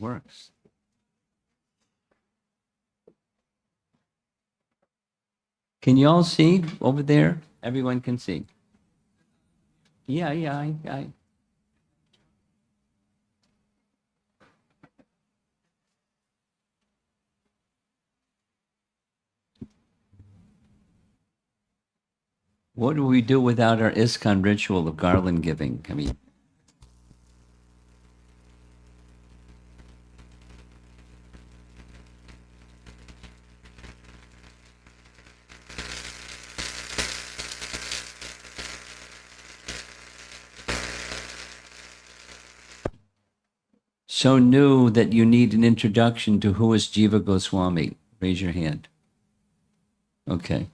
Works. Can you all see over there? Everyone can see. Yeah, I what do we do without our ISKCON ritual of garland giving? I mean, so new that you need an introduction to who is Jiva Goswami. Raise your hand. Okay.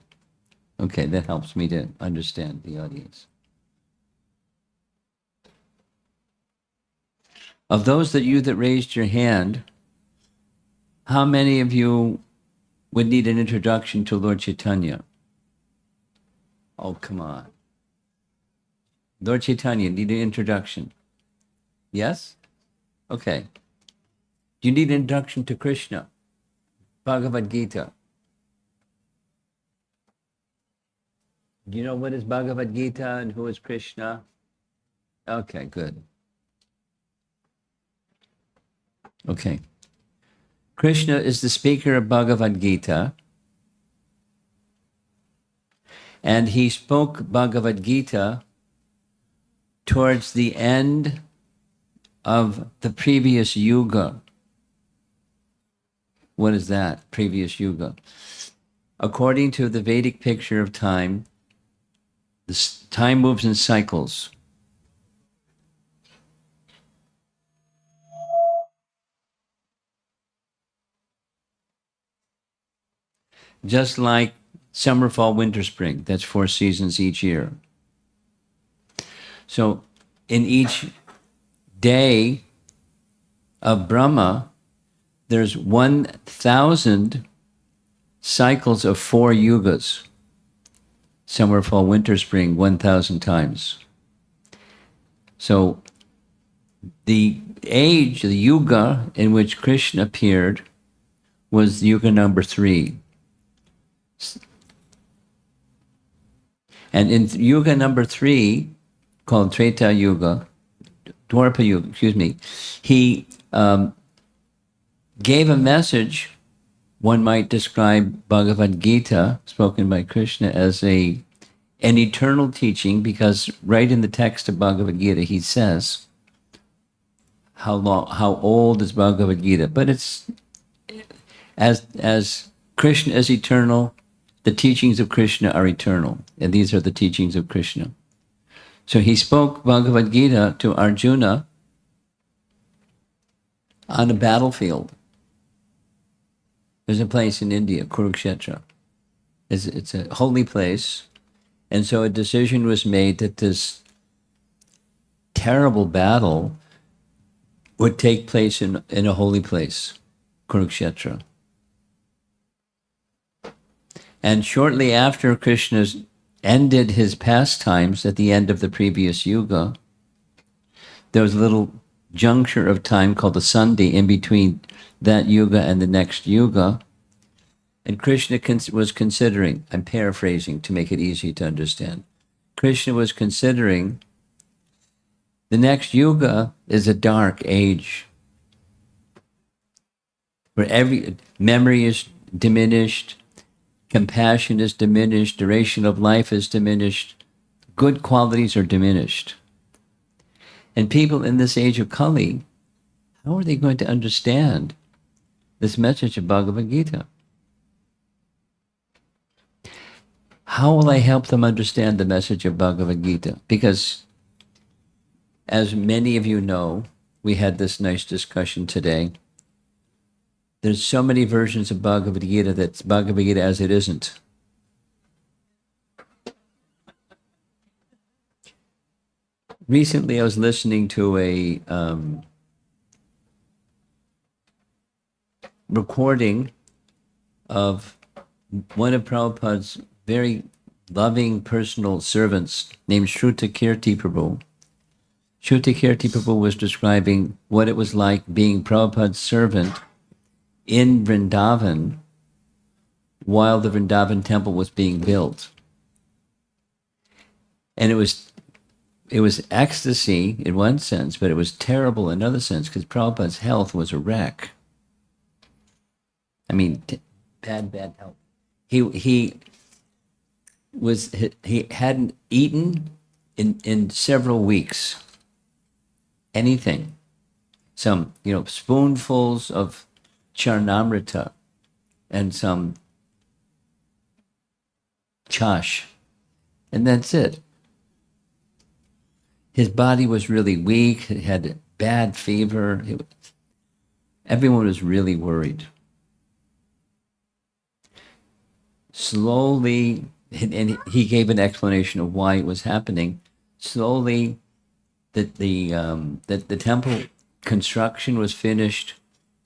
Okay, that helps me to understand the audience. Of those that raised your hand, how many of you would need an introduction to Lord Chaitanya? Oh, come on. Lord Chaitanya, need an introduction? Yes? Okay. Do you need an introduction to Krishna? Bhagavad Gita. Do you know what is Bhagavad Gita and who is Krishna? Okay, good. Okay. Krishna is the speaker of Bhagavad Gita, and he spoke Bhagavad Gita towards the end of the previous yuga. What is that, previous yuga? According to the Vedic picture of time, time moves in cycles. Just like summer, fall, winter, spring. That's 4 seasons each year. So in each day of Brahma, there's 1,000 cycles of 4 yugas. Summer, fall, winter, spring, 1,000 times. So the age, the yuga in which Krishna appeared was yuga number 3. And in yuga number 3, called Treta Yuga, Dwarpa Yuga, he gave a message. One might describe Bhagavad Gita, spoken by Krishna, as an eternal teaching, because right in the text of Bhagavad Gita, he says, how old is Bhagavad Gita? But it's, as Krishna is eternal, the teachings of Krishna are eternal, and these are the teachings of Krishna. So he spoke Bhagavad Gita to Arjuna on a battlefield. There's a place in India, Kurukshetra. It's a holy place, and so a decision was made that this terrible battle would take place in a holy place, Kurukshetra. And shortly after Krishna ended his pastimes at the end of the previous yuga, there was a little juncture of time called the Sandhi in between that yuga and the next yuga. And Krishna was considering, I'm paraphrasing to make it easy to understand. Krishna was considering the next yuga is a dark age where every memory is diminished, compassion is diminished, duration of life is diminished, good qualities are diminished. And people in this age of Kali, how are they going to understand this message of Bhagavad Gita? How will I help them understand the message of Bhagavad Gita? Because, as many of you know, we had this nice discussion today. There's so many versions of Bhagavad Gita that's Bhagavad Gita as it isn't. Recently, I was listening to a recording of one of Prabhupada's very loving personal servants named Shruta Kirti Prabhu. Chutikirti Prabhu was describing what it was like being Prabhupada's servant in Vrindavan while the Vrindavan temple was being built. And it was ecstasy in one sense, but it was terrible in another sense because Prabhupada's health was a wreck. I mean, bad health. He hadn't eaten in several weeks anything. Some, spoonfuls of charnamrita and some chash, and that's it. His body was really weak. He had bad fever. Everyone was really worried. Slowly, and he gave an explanation of why it was happening. Slowly, the temple construction was finished.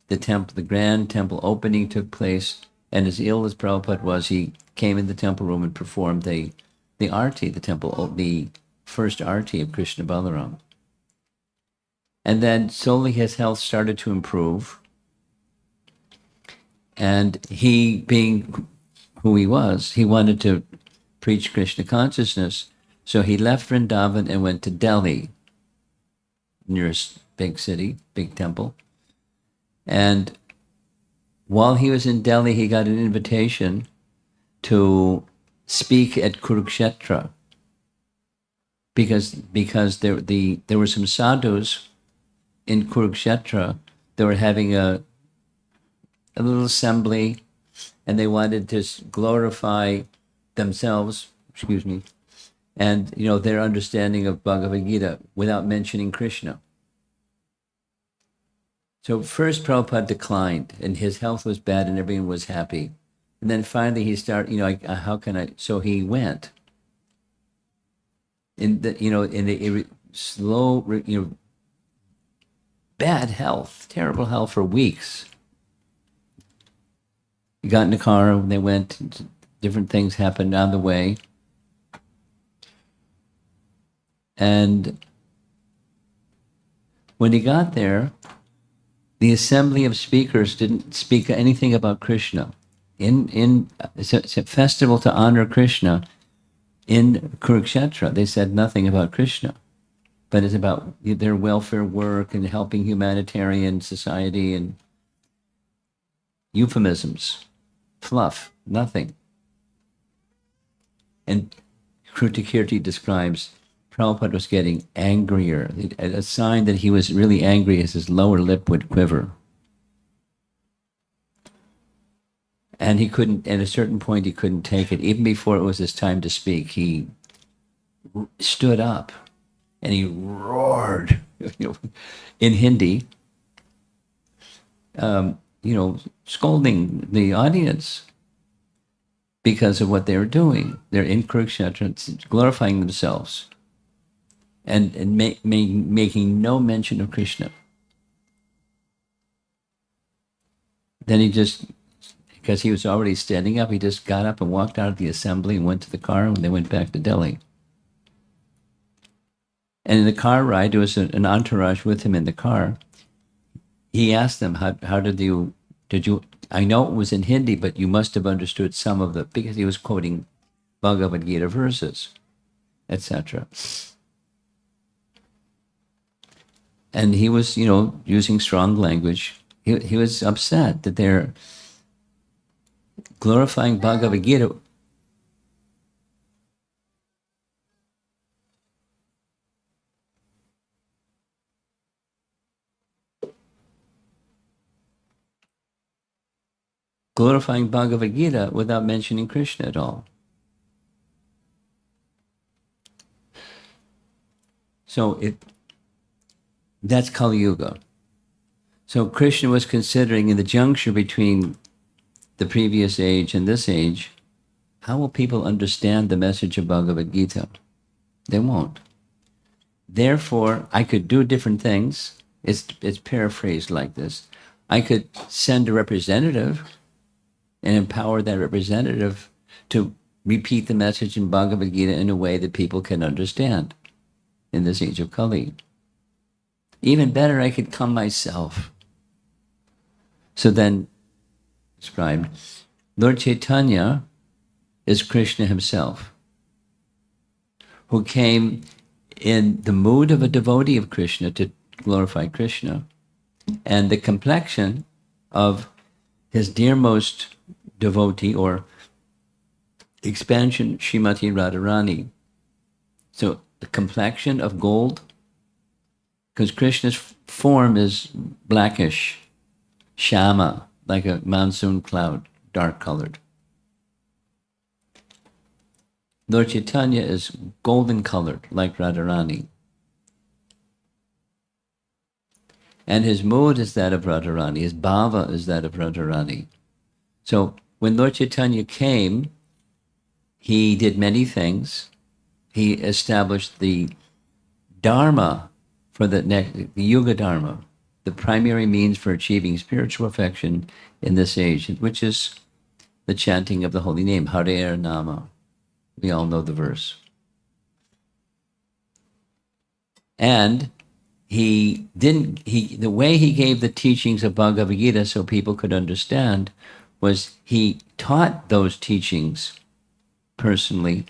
The grand temple opening took place, and as ill as Prabhupada was, he came in the temple room and performed the arti, the first arti of Krishna Balaram. And then slowly his health started to improve. And he, being who he was, he wanted to preach Krishna consciousness. So he left Vrindavan and went to Delhi, nearest big city, big temple. And while he was in Delhi, he got an invitation to speak at Kurukshetra, because there were some sadhus in Kurukshetra that were having a little assembly, and they wanted to glorify themselves, and their understanding of Bhagavad Gita without mentioning Krishna. So first Prabhupada declined, and his health was bad, and everyone was happy. And then finally he started, how can I? So he went. In the slow, bad health, terrible health for weeks. He got in the car and they went. Different things happened on the way, and when he got there, the assembly of speakers didn't speak anything about Krishna. It's a festival to honor Krishna. In Kurukshetra, they said nothing about Krishna, but it's about their welfare work and helping humanitarian society and euphemisms, fluff, nothing. And Krutikirti describes Prabhupada was getting angrier. A sign that he was really angry is his lower lip would quiver. And he couldn't, at a certain point, he couldn't take it. Even before it was his time to speak, he stood up and he roared, in Hindi, scolding the audience because of what they were doing. They're in Kurukshetra, glorifying themselves and making no mention of Krishna. Then he just, because he was already standing up, he just got up and walked out of the assembly and went to the car, and they went back to Delhi. And in the car ride, there was an entourage with him in the car. He asked them, how did you, I know it was in Hindi, but you must have understood some of because he was quoting Bhagavad Gita verses, etc. And he was, using strong language. He was upset that they're glorifying Bhagavad Gita. Glorifying Bhagavad Gita without mentioning Krishna at all. So that's Kali Yuga. So Krishna was considering in the juncture between the previous age and this age, how will people understand the message of Bhagavad Gita? They won't. Therefore, I could do different things. It's paraphrased like this. I could send a representative and empower that representative to repeat the message in Bhagavad Gita in a way that people can understand in this age of Kali. Even better, I could come myself. So then, described, Lord Chaitanya is Krishna himself, who came in the mood of a devotee of Krishna to glorify Krishna. And the complexion of his dearmost devotee or expansion, Srimati Radharani. So the complexion of gold, because Krishna's form is blackish, shama, like a monsoon cloud, dark colored. Lord Chaitanya is golden colored, like Radharani. And his mood is that of Radharani, his bhava is that of Radharani. So when Lord Chaitanya came, he did many things. He established the Dharma for the Yuga Dharma, the primary means for achieving spiritual perfection in this age, which is the chanting of the holy name, Hare Nama. We all know the verse. And the way he gave the teachings of Bhagavad Gita so people could understand was he taught those teachings personally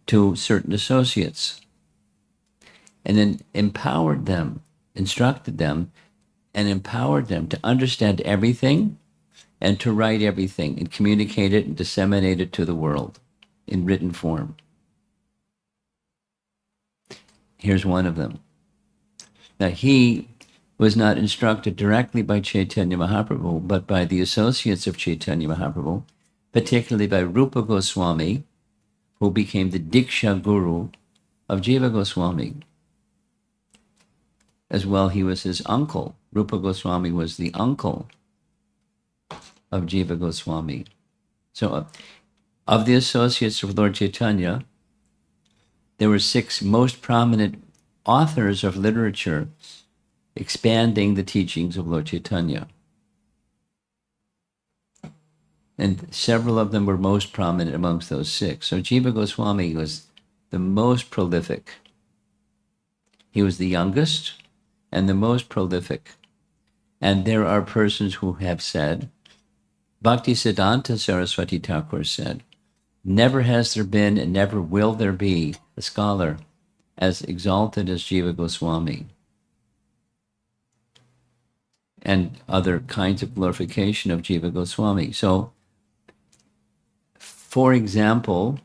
to certain associates and then empowered them, instructed them, and empowered them to understand everything and to write everything and communicate it and disseminate it to the world in written form. Here's one of them. Now, he was not instructed directly by Chaitanya Mahaprabhu, but by the associates of Chaitanya Mahaprabhu, particularly by Rupa Goswami, who became the Diksha Guru of Jiva Goswami. As well, he was his uncle. Rupa Goswami was the uncle of Jiva Goswami. So, of the associates of Lord Chaitanya, there were 6 most prominent authors of literature expanding the teachings of Lord Chaitanya. And several of them were most prominent amongst those 6. So Jiva Goswami was the most prolific. He was the youngest and the most prolific. And there are persons who have said, Bhakti Siddhanta Saraswati Thakur said, never has there been and never will there be a scholar as exalted as Jiva Goswami. And other kinds of glorification of Jiva Goswami. So, for example,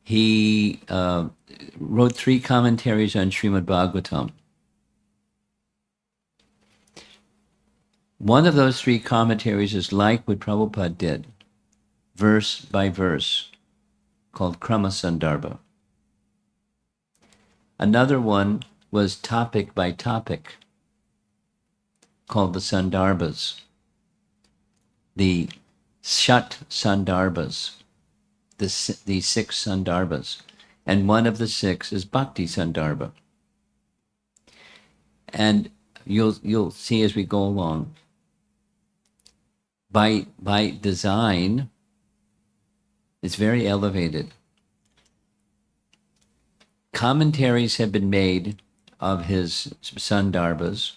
he wrote 3 commentaries on Srimad Bhagavatam. One of those 3 commentaries is like what Prabhupada did, verse by verse, called Krama Sandarbha. Another one was topic by topic, called the Sandarbhas, the Shat Sandarbhas, the 6 Sandarbhas. And one of the 6 is Bhakti Sandarbha. And you'll see as we go along, by design, it's very elevated. Commentaries have been made of his Sandarbhas,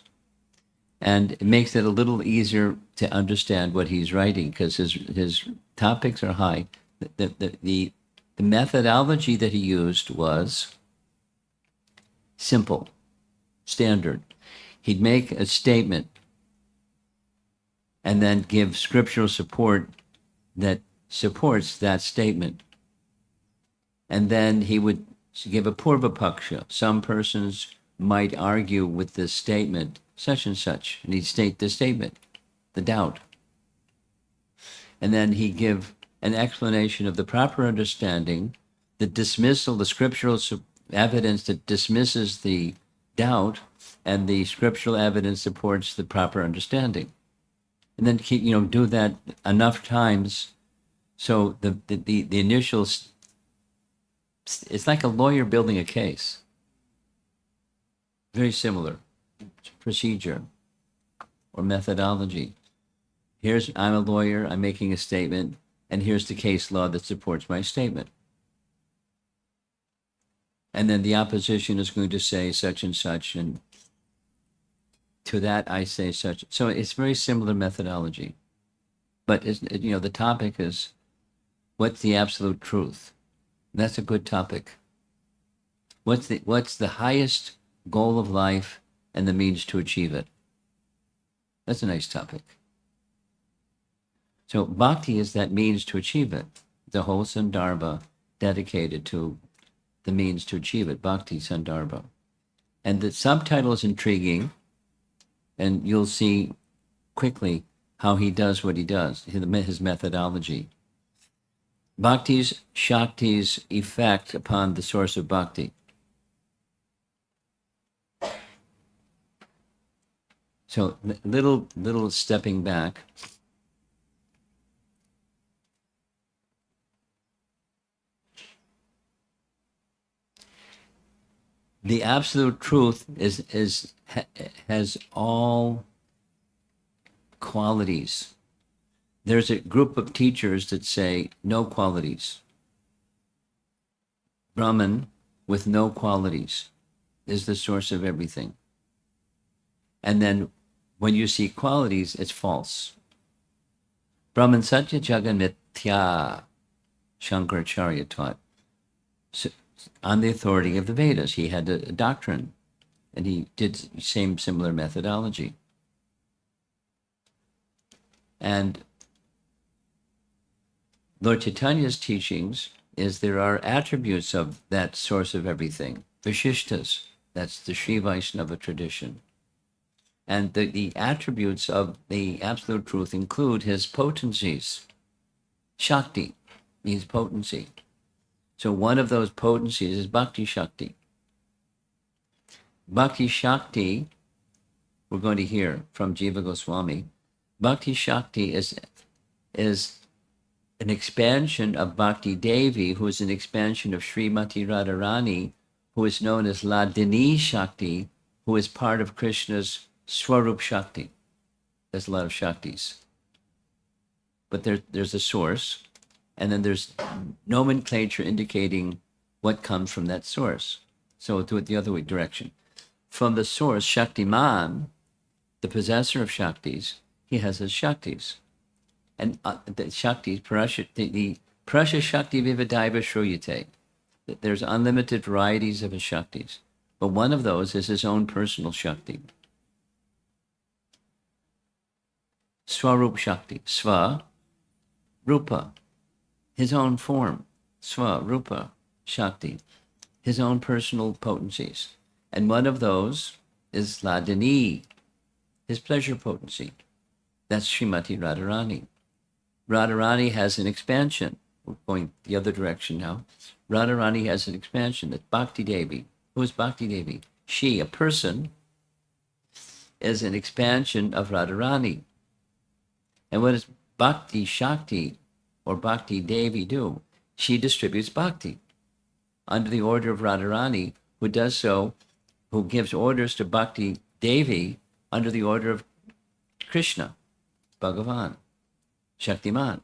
and it makes it a little easier to understand what he's writing because his topics are high. The methodology that he used was simple, standard. He'd make a statement and then give scriptural support that supports that statement. And then he would give a purva paksha. Some persons might argue with this statement, such and such, and he'd state the statement, the doubt. And then he'd give an explanation of the proper understanding, the dismissal, the scriptural evidence that dismisses the doubt, and the scriptural evidence supports the proper understanding. And then do that enough times so the initial, it's like a lawyer building a case. Very similar procedure or methodology. I'm a lawyer, I'm making a statement, and here's the case law that supports my statement. And then the opposition is going to say such and such, and To that I say such. So it's very similar methodology. But the topic is, what's the absolute truth? That's a good topic. What's the highest goal of life and the means to achieve it? That's a nice topic. So bhakti is that means to achieve it. The whole Sandarbha dedicated to the means to achieve it, Bhakti Sandarbha. And the subtitle is intriguing, and you'll see quickly how he does what he does, his methodology. Bhakti's, Shakti's effect upon the source of bhakti. So little stepping back. The absolute truth has all qualities. There's a group of teachers that say no qualities. Brahman with no qualities is the source of everything. And then when you see qualities, it's false. Brahman Satya Jagan Mithya, Shankaracharya taught. So, on the authority of the Vedas, he had a doctrine, and he did similar methodology. And Lord Chaitanya's teachings is there are attributes of that source of everything, Vishishtas, that's the Sri Vaishnava tradition. And the attributes of the absolute truth include his potencies. Shakti means potency. So one of those potencies is Bhakti Shakti. Bhakti Shakti, we're going to hear from Jiva Goswami, Bhakti Shakti is an expansion of Bhakti Devi, who is an expansion of Srimati Radharani, who is known as Ladini Shakti, who is part of Krishna's Swarup Shakti. There's a lot of Shaktis. But there's a source, and then there's nomenclature indicating what comes from that source. So we'll do it the other way direction. From the source, Shaktiman, the possessor of Shaktis, he has his Shaktis. And the Shaktis, the Prasha Shakti Vivadaiva Shruyate. There's unlimited varieties of his Shaktis. But one of those is his own personal Shakti. Swarup Shakti, Swa, Rupa, his own form, Swa, Rupa, Shakti, his own personal potencies. And one of those is Ladini, his pleasure potency. That's Srimati Radharani. Radharani has an expansion. We're going the other direction now. Radharani has an expansion. That's Bhakti Devi. Who is Bhakti Devi? She, a person, is an expansion of Radharani. And what does Bhakti Shakti or Bhakti Devi do? She distributes bhakti under the order of Radharani, who does so, who gives orders to Bhakti Devi under the order of Krishna, Bhagavan, Shaktiman.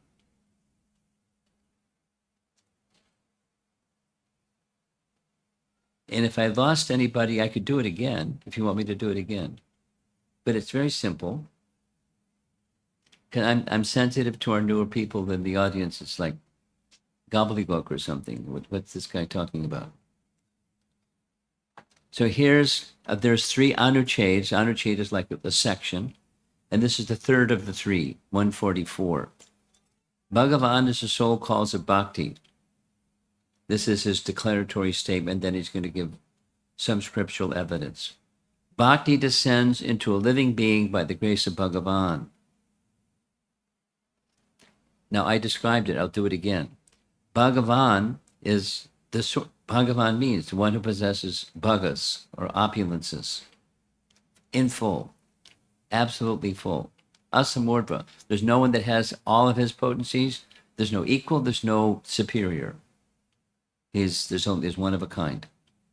And if I lost anybody, I could do it again, if you want me to do it again. But it's very simple. Because I'm sensitive to our newer people in the audience. It's like gobbledygook or something. What's this guy talking about? So there's 3 anucheds. Anuched is like a section. And this is the third of the 3, 144. Bhagavan is the soul calls of bhakti. This is his declaratory statement. Then he's going to give some scriptural evidence. Bhakti descends into a living being by the grace of Bhagavan. Now, I described it. I'll do it again. Bhagavan is Bhagavan means the one who possesses bhagas or opulences in full, absolutely full. Asamurdva. There's no one that has all of his potencies. There's no equal. There's no superior. There's one of a kind,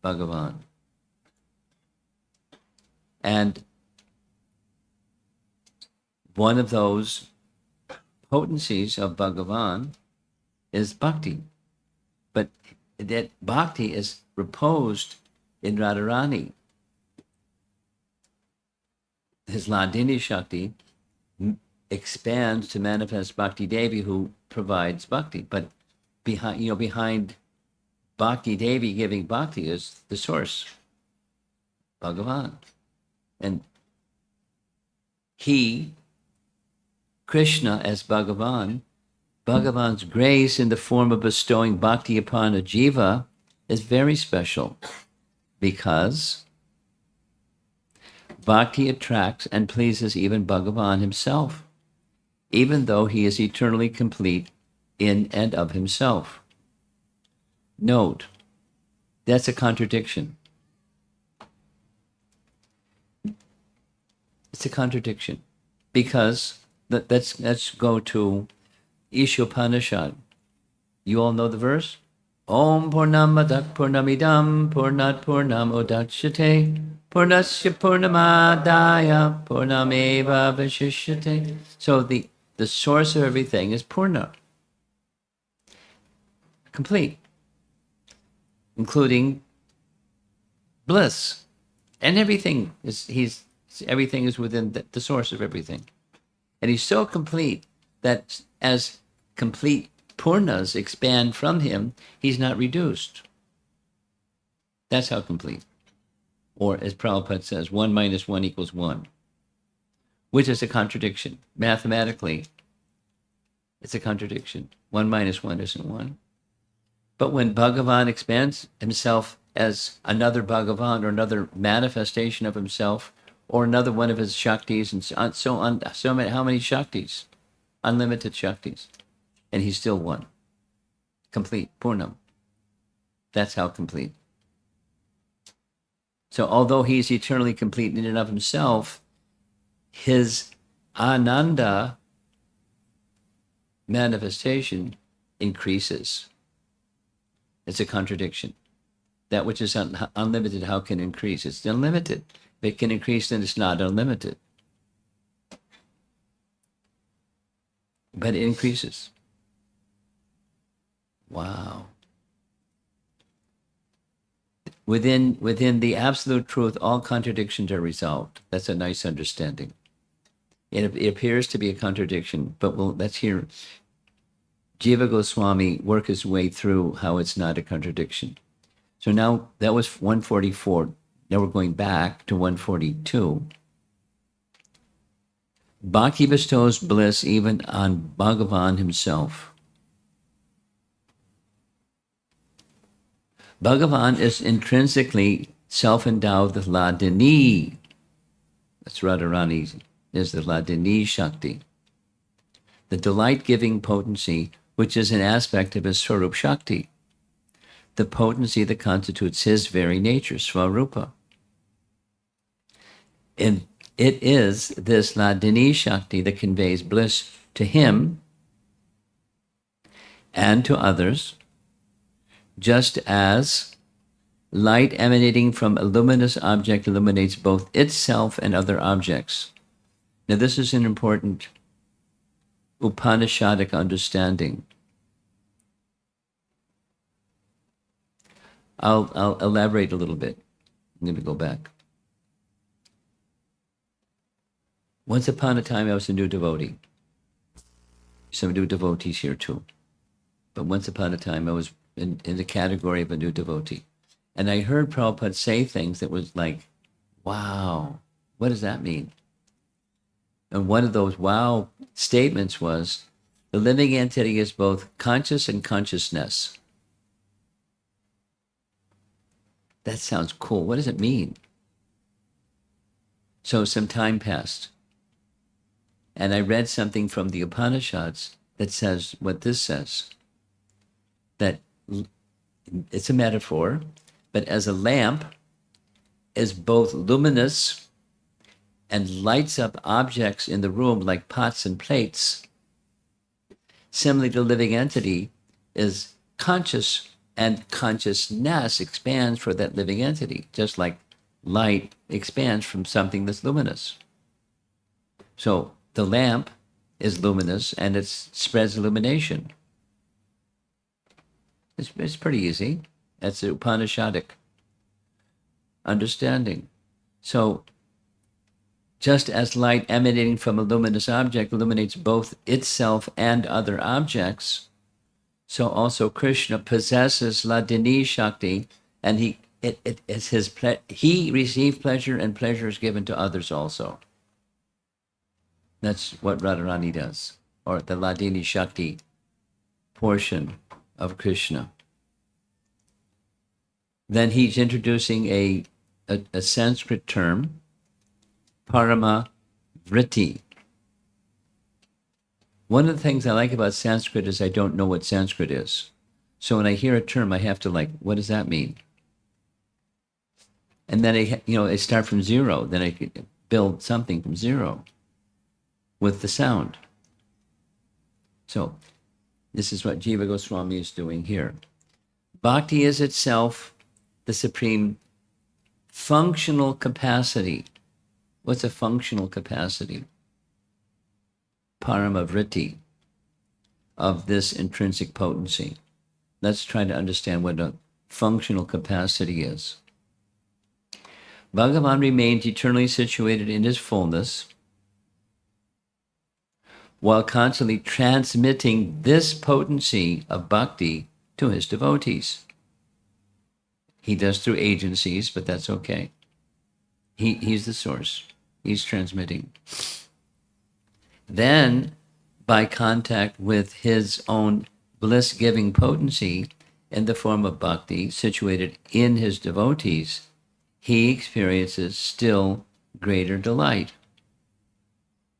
Bhagavan. And one of those potencies of Bhagavan is bhakti. But that bhakti is reposed in Radharani. his Hladini Shakti expands to manifest Bhakti Devi, who provides bhakti. But behind Bhakti Devi giving bhakti is the source, Bhagavan. And he, Krishna as Bhagavan, Bhagavan's grace in the form of bestowing bhakti upon a jiva is very special because bhakti attracts and pleases even Bhagavan himself, even though he is eternally complete in and of himself. Note, that's a contradiction. It's a contradiction because let's go to Ishopanishad. You all know the verse? Om Purnamadak Purnamidam Purnat Purnam Udachyate Purnasya Purnamadaya Purnameva Vashishyate. So the source of everything is Purna, complete, including bliss, and everything is within the source of everything, and he's so complete that as complete Purnas expand from him, he's not reduced. That's how complete. Or as Prabhupada says, 1 minus 1 equals 1, which is a contradiction. Mathematically, it's a contradiction. 1 minus 1 isn't 1. But when Bhagavan expands himself as another Bhagavan or another manifestation of himself or another one of his Shaktis, and so many, how many Shaktis? Unlimited Shaktis. And he's still one. Complete, Purnam. That's how complete. So although he's eternally complete in and of himself, his Ananda manifestation increases. It's a contradiction. That which is unlimited, how can it increase? It's unlimited. If it can increase, then it's not unlimited. But it increases. Wow. Within the absolute truth, all contradictions are resolved. That's a nice understanding. It appears to be a contradiction, but let's hear Jiva Goswami work his way through how it's not a contradiction. So now that was 144. Now we're going back to 142. Bhakti bestows bliss even on Bhagavan himself. Bhagavan is intrinsically self-endowed with Hladini. That's Radharani, is the Hladini Shakti. The delight-giving potency, which is an aspect of his Swarup Shakti. The potency that constitutes his very nature, Swarupa. And it is this Hladini Shakti that conveys bliss to him and to others, just as light emanating from a luminous object illuminates both itself and other objects. Now, this is an important Upanishadic understanding. I'll elaborate a little bit. I'm going to go back. Once upon a time, I was a new devotee. Some new devotees here too. But once upon a time, I was in the category of a new devotee. And I heard Prabhupada say things that was like, wow, what does that mean? And one of those wow statements was, the living entity is both conscious and consciousness. That sounds cool. What does it mean? So some time passed. And I read something from the Upanishads that says what this says. That it's a metaphor, but as a lamp is both luminous and lights up objects in the room like pots and plates, similarly the living entity is conscious and consciousness expands for that living entity, just like light expands from something that's luminous. So the lamp is luminous and it spreads illumination. It's pretty easy. That's the Upanishadic understanding. So Just as light emanating from a luminous object illuminates both itself and other objects, so also Krishna possesses Ladini Shakti, and it is his he received pleasure, and pleasure is given to others also. That's what Radharani does, or the Ladini Shakti portion of Krishna. Then he's introducing a Sanskrit term, Parama Vritti. One of the things I like about Sanskrit is I don't know what Sanskrit is. So when I hear a term, I have to what does that mean? And then I start from zero. Then I could build something from zero with the sound. So this is what Jiva Goswami is doing here. Bhakti is itself the supreme functional capacity. What's a functional capacity? Paramavritti of this intrinsic potency. Let's try to understand what a functional capacity is. Bhagavan remains eternally situated in his fullness while constantly transmitting this potency of bhakti to his devotees. He does through agencies, but that's okay. He's the source. He's transmitting. Then, by contact with his own bliss-giving potency in the form of bhakti situated in his devotees, he experiences still greater delight.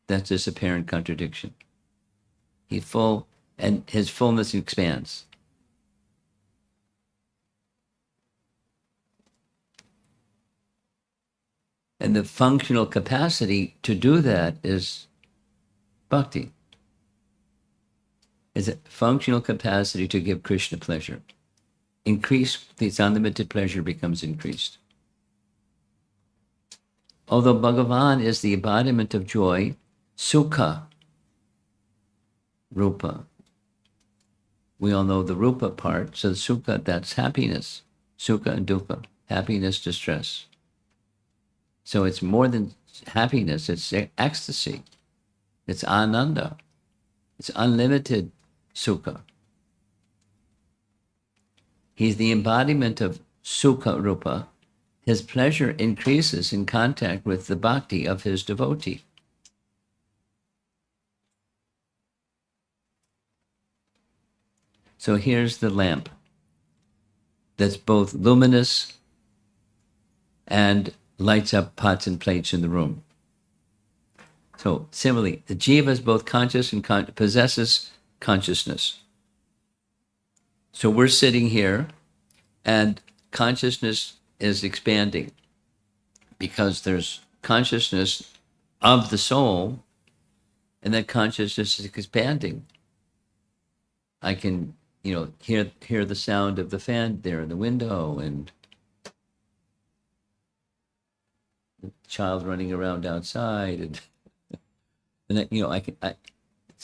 That's this apparent contradiction. He's full, and his fullness expands. And the functional capacity to do that is bhakti. Is a functional capacity to give Krishna pleasure. This unlimited pleasure becomes increased. Although Bhagavan is the embodiment of joy, Sukha, Rupa. We all know the Rupa part, so the Sukha, that's happiness. Sukha and Dukkha, happiness, distress. So it's more than happiness, it's ecstasy. It's ananda. It's unlimited Sukha. He's the embodiment of Sukha Rupa. His pleasure increases in contact with the bhakti of his devotee. So here's the lamp that's both luminous and lights up pots and plates in the room. So similarly, the jiva is both conscious and possesses consciousness. So we're sitting here and consciousness is expanding because there's consciousness of the soul, and that consciousness is expanding. I can, hear the sound of the fan there in the window, and the child running around outside, and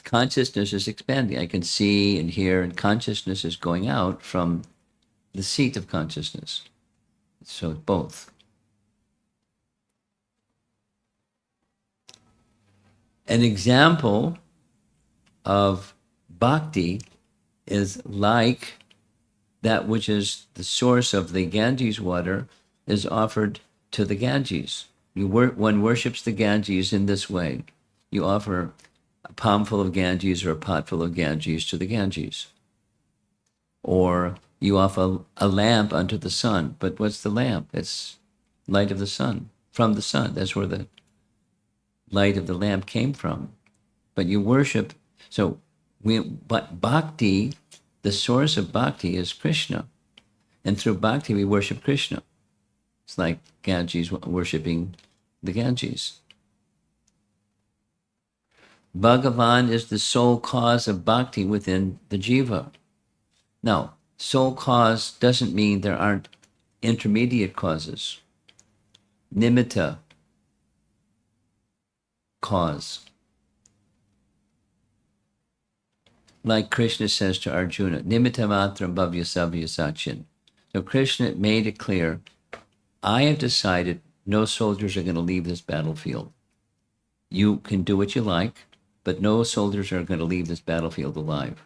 consciousness is expanding. I can see and hear, and consciousness is going out from the seat of consciousness. So both. An example of bhakti is like that which is the source of the Ganges water is offered to the Ganges. One worships the Ganges in this way. You offer a palmful of Ganges or a pot full of Ganges to the Ganges. Or you offer a lamp unto the sun. But what's the lamp? It's light of the sun, from the sun. That's where the light of the lamp came from. But you worship, but bhakti, the source of bhakti is Krishna. And through bhakti we worship Krishna. It's like Ganges worshiping the Ganges. Bhagavan is the sole cause of bhakti within the jiva. Now, sole cause doesn't mean there aren't intermediate causes. Nimitta, cause. Like Krishna says to Arjuna, Nimitta matram bhavya savya sachin. So Krishna made it clear, I have decided no soldiers are going to leave this battlefield. You can do what you like, but no soldiers are going to leave this battlefield alive.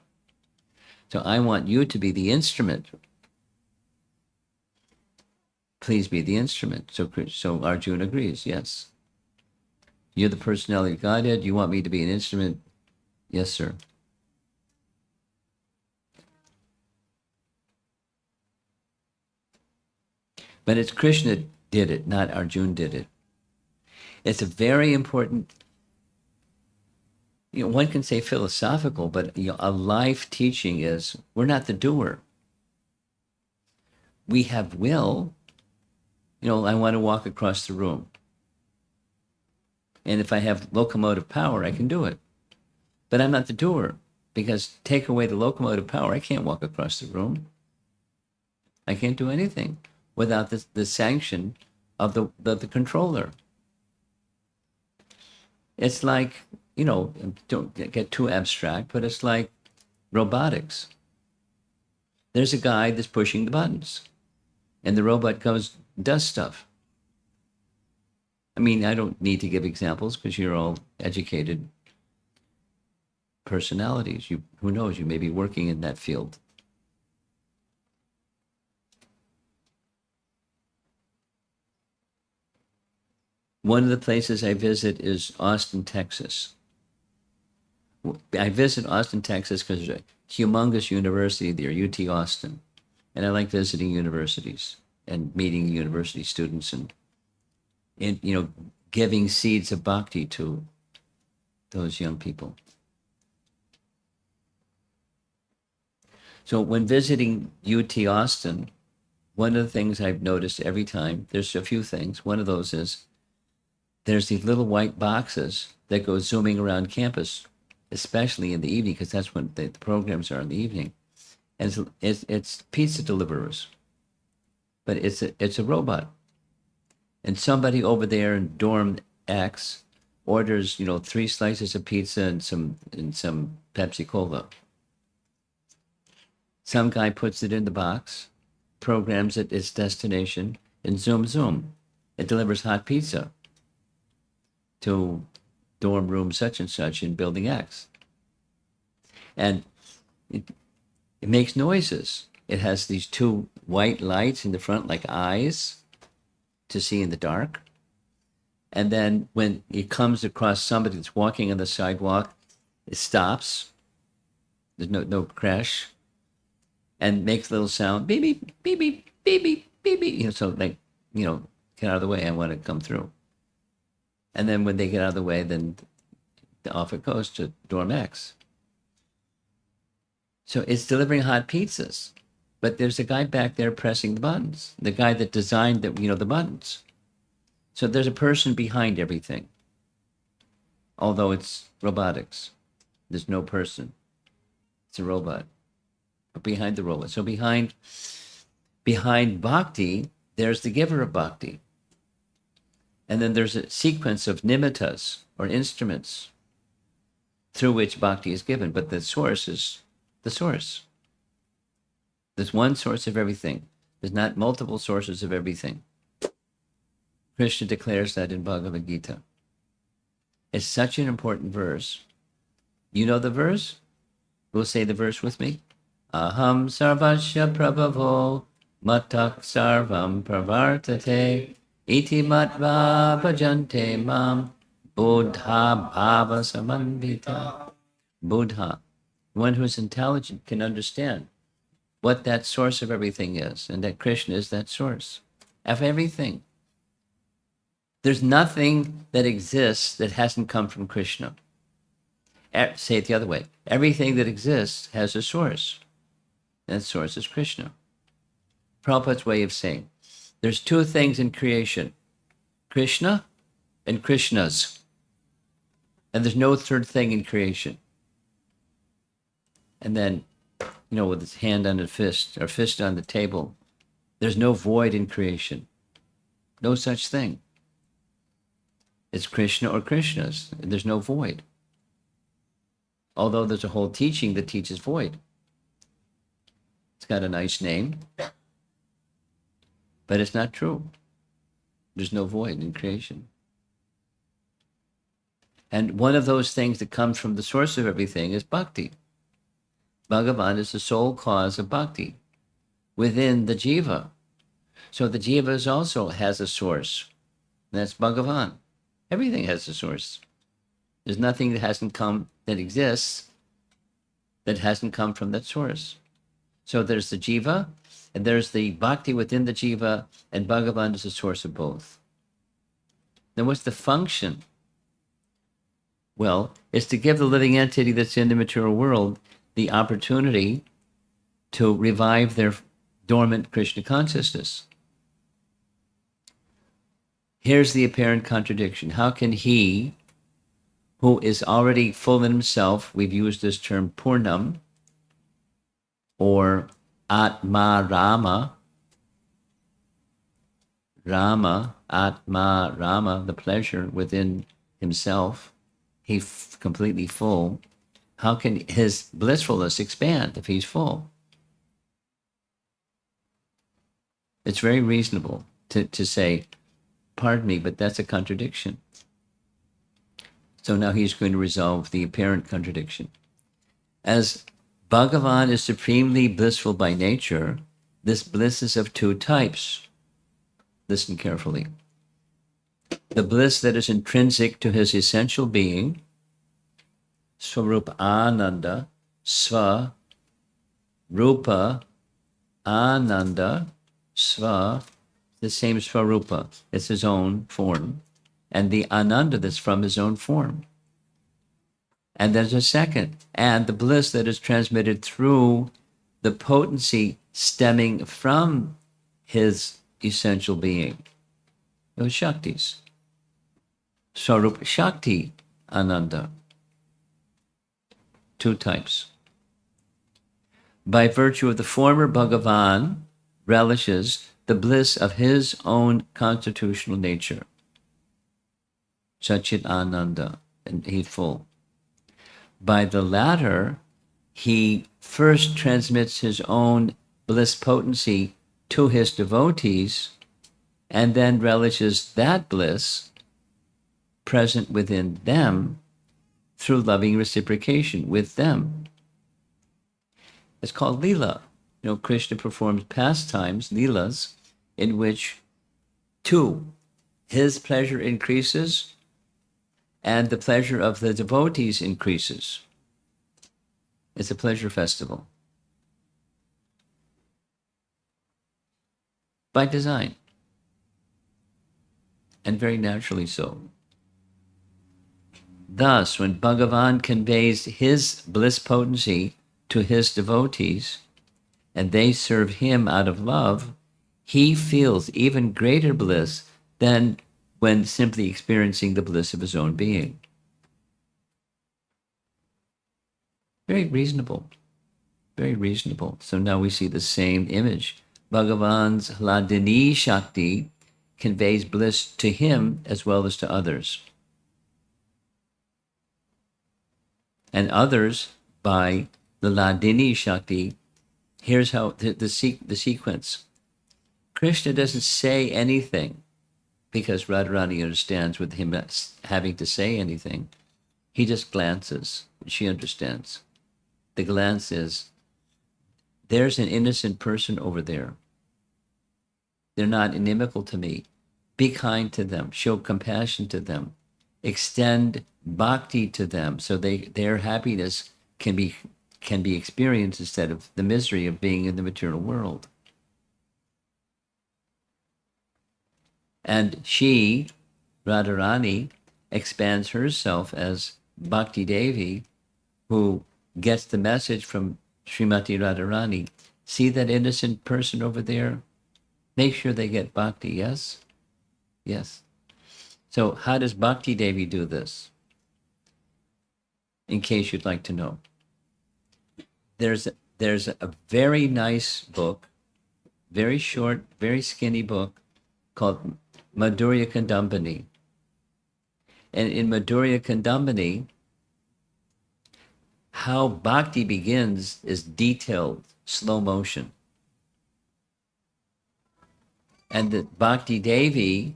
So I want you to be the instrument. Please be the instrument. So Arjuna agrees, yes. You're the personality of Godhead. You want me to be an instrument? Yes, sir. But it's Krishna did it, not Arjuna did it. It's a very important, one can say philosophical, but a life teaching is we're not the doer. We have will. I want to walk across the room. And if I have locomotive power, I can do it. But I'm not the doer, because take away the locomotive power, I can't walk across the room. I can't do anything without the sanction of the controller. It's like, don't get too abstract, but it's like robotics. There's a guy that's pushing the buttons, and the robot does stuff. I mean, I don't need to give examples because you're all educated personalities. Who knows, you may be working in that field. One of the places I visit is Austin, Texas. I visit Austin, Texas because there's a humongous university there, UT Austin. And I like visiting universities and meeting university students and giving seeds of bhakti to those young people. So when visiting UT Austin, one of the things I've noticed every time, there's a few things. One of those is there's these little white boxes that go zooming around campus, especially in the evening, because that's when the programs are in the evening. And it's pizza deliverers, but it's a robot. And somebody over there in dorm X orders, 3 slices of pizza and some Pepsi Cola. Some guy puts it in the box, programs it its destination, and zoom, it delivers hot pizza to dorm room such and such in building X. And it makes noises. It has these 2 white lights in the front like eyes to see in the dark. And then when it comes across somebody that's walking on the sidewalk, it stops. There's no crash. And makes a little sound, beep, beep, beep, beep, beep, beep, beep, beep. So like, get out of the way, I want to come through. And then when they get out of the way, then off it goes to dorm X. So it's delivering hot pizzas, but there's a guy back there pressing the buttons, the guy that designed the buttons. So there's a person behind everything, although it's robotics. There's no person. It's a robot, but behind the robot. So behind bhakti, there's the giver of bhakti. And then there's a sequence of nimittas, or instruments, through which bhakti is given. But the source is the source. There's one source of everything. There's not multiple sources of everything. Krishna declares that in Bhagavad Gita. It's such an important verse. You know the verse? We'll say the verse with me. Aham sarvasya prabhavo matak sarvam pravartate iti matva bhajante mam buddha bhava samanvita. Buddha, one who is intelligent, can understand what that source of everything is, and that Krishna is that source of everything. There's nothing that exists that hasn't come from Krishna. Say it the other way. Everything that exists has a source. And that source is Krishna. Prabhupada's way of saying, there's 2 things in creation, Krishna and Krishnas. And there's no third thing in creation. And then, with his hand on his fist, or fist on the table, there's no void in creation. No such thing. It's Krishna or Krishnas. There's no void. Although there's a whole teaching that teaches void. It's got a nice name, but it's not true. There's no void in creation. And one of those things that comes from the source of everything is bhakti. Bhagavan is the sole cause of bhakti within the jiva. So the jiva also has a source. And that's Bhagavan. Everything has a source. There's nothing that exists that hasn't come from that source. So there's the jiva, and there's the bhakti within the jiva, and Bhagavan is the source of both. Then what's the function? Well, it's to give the living entity that's in the material world the opportunity to revive their dormant Krishna consciousness. Here's the apparent contradiction. How can he, who is already full in himself, we've used this term Purnam, or Atma Rama, Atma Rama, the pleasure within himself, he's completely full. How can his blissfulness expand if he's full? It's very reasonable to say, pardon me, but that's a contradiction. So now he's going to resolve the apparent contradiction. As Bhagavan is supremely blissful by nature, this bliss is of two types. Listen carefully. The bliss that is intrinsic to his essential being, Swarupa Ananda, Swa, Rupa Ananda, Swa, the same Swarupa. It's his own form. And the Ananda that's from his own form. And there's a second, and the bliss that is transmitted through the potency stemming from his essential being. Those Shaktis. Swarup Shakti Ananda. Two types. By virtue of the former, Bhagavan relishes the bliss of his own constitutional nature. Sachit Ananda, and he's full. By the latter, he first transmits his own bliss potency to his devotees and then relishes that bliss present within them through loving reciprocation with them. It's called Leela. Krishna performs pastimes, Leelas, in which his pleasure increases and the pleasure of the devotees increases. It's a pleasure festival. By design. And very naturally so. Thus, when Bhagavan conveys his bliss potency to his devotees, and they serve him out of love, he feels even greater bliss than when simply experiencing the bliss of his own being. Very reasonable. Very reasonable. So now we see the same image. Bhagavan's Hladini Shakti conveys bliss to him as well as to others. And others, by the Hladini Shakti, here's how the sequence. Krishna doesn't say anything because Radharani understands with him not having to say anything. He just glances. She understands. The glance is, there's an innocent person over there. They're not inimical to me. Be kind to them. Show compassion to them. Extend bhakti to them so their happiness can be experienced instead of the misery of being in the material world. And she, Radharani, expands herself as Bhakti Devi, who gets the message from Srimati Radharani. See that innocent person over there? Make sure they get bhakti, yes? Yes. So how does Bhakti Devi do this? In case you'd like to know. There's a very nice book, very short, very skinny book called Madhurya Kandambani. And in Madhurya Kandambani, how bhakti begins is detailed, slow motion. And that Bhakti Devi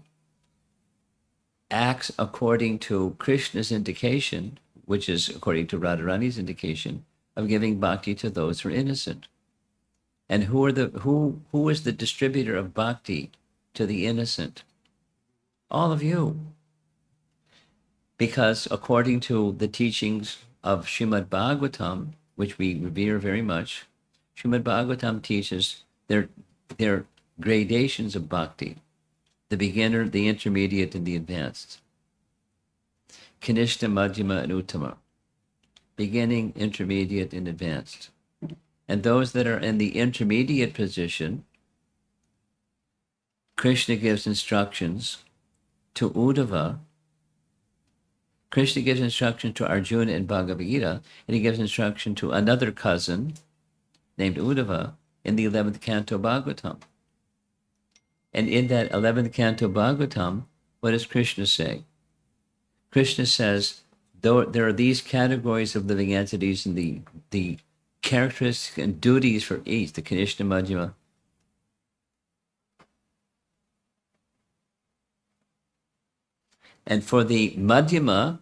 acts according to Krishna's indication, which is according to Radharani's indication, of giving bhakti to those who are innocent. And who is the distributor of bhakti to the innocent? All of you. Because according to the teachings of Srimad Bhagavatam, which we revere very much, Srimad Bhagavatam teaches their gradations of bhakti: the beginner, the intermediate, and the advanced. Kanishta, Madhyama, and Uttama. Beginning, intermediate, and advanced. And those that are in the intermediate position, Krishna gives instructions to Uddhava. Krishna gives instruction to Arjuna in Bhagavad Gita, and he gives instruction to another cousin named Uddhava in the 11th canto Bhagavatam. And in that 11th canto Bhagavatam, what does Krishna say? Krishna says, though there are these categories of living entities and the characteristics and duties for each, the Kanishta, Madhyama, and for the Madhyama,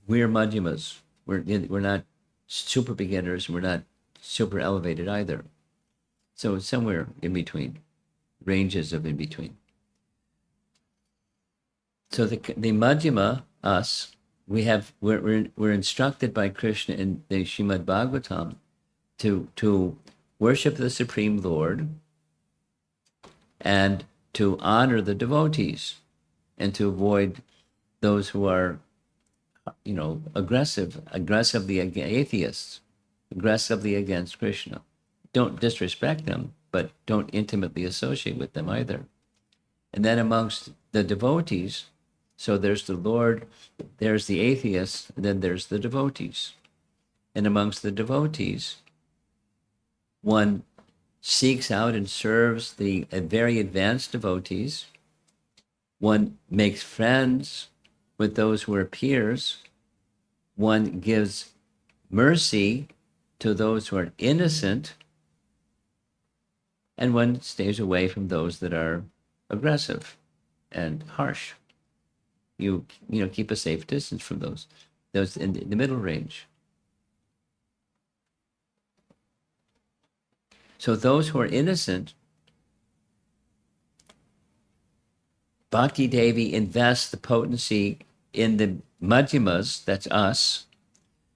we're Madhyamas. We're not super beginners. We're not super elevated either. So it's somewhere in between, ranges of in between. So the Madhyama, us, we're instructed by Krishna in the Srimad Bhagavatam to worship the Supreme Lord and to honor the devotees and to avoid those who are, aggressively atheists, aggressively against Krishna. Don't disrespect them, but don't intimately associate with them either. And then amongst the devotees, so there's the Lord, there's the atheists, and then there's the devotees. And amongst the devotees, one seeks out and serves the very advanced devotees. One makes friends with those who are peers. One gives mercy to those who are innocent. And one stays away from those that are aggressive and harsh. You keep a safe distance from those in the middle range. So those who are innocent, Bhakti Devi invests the potency in the Madhyamas, that's us,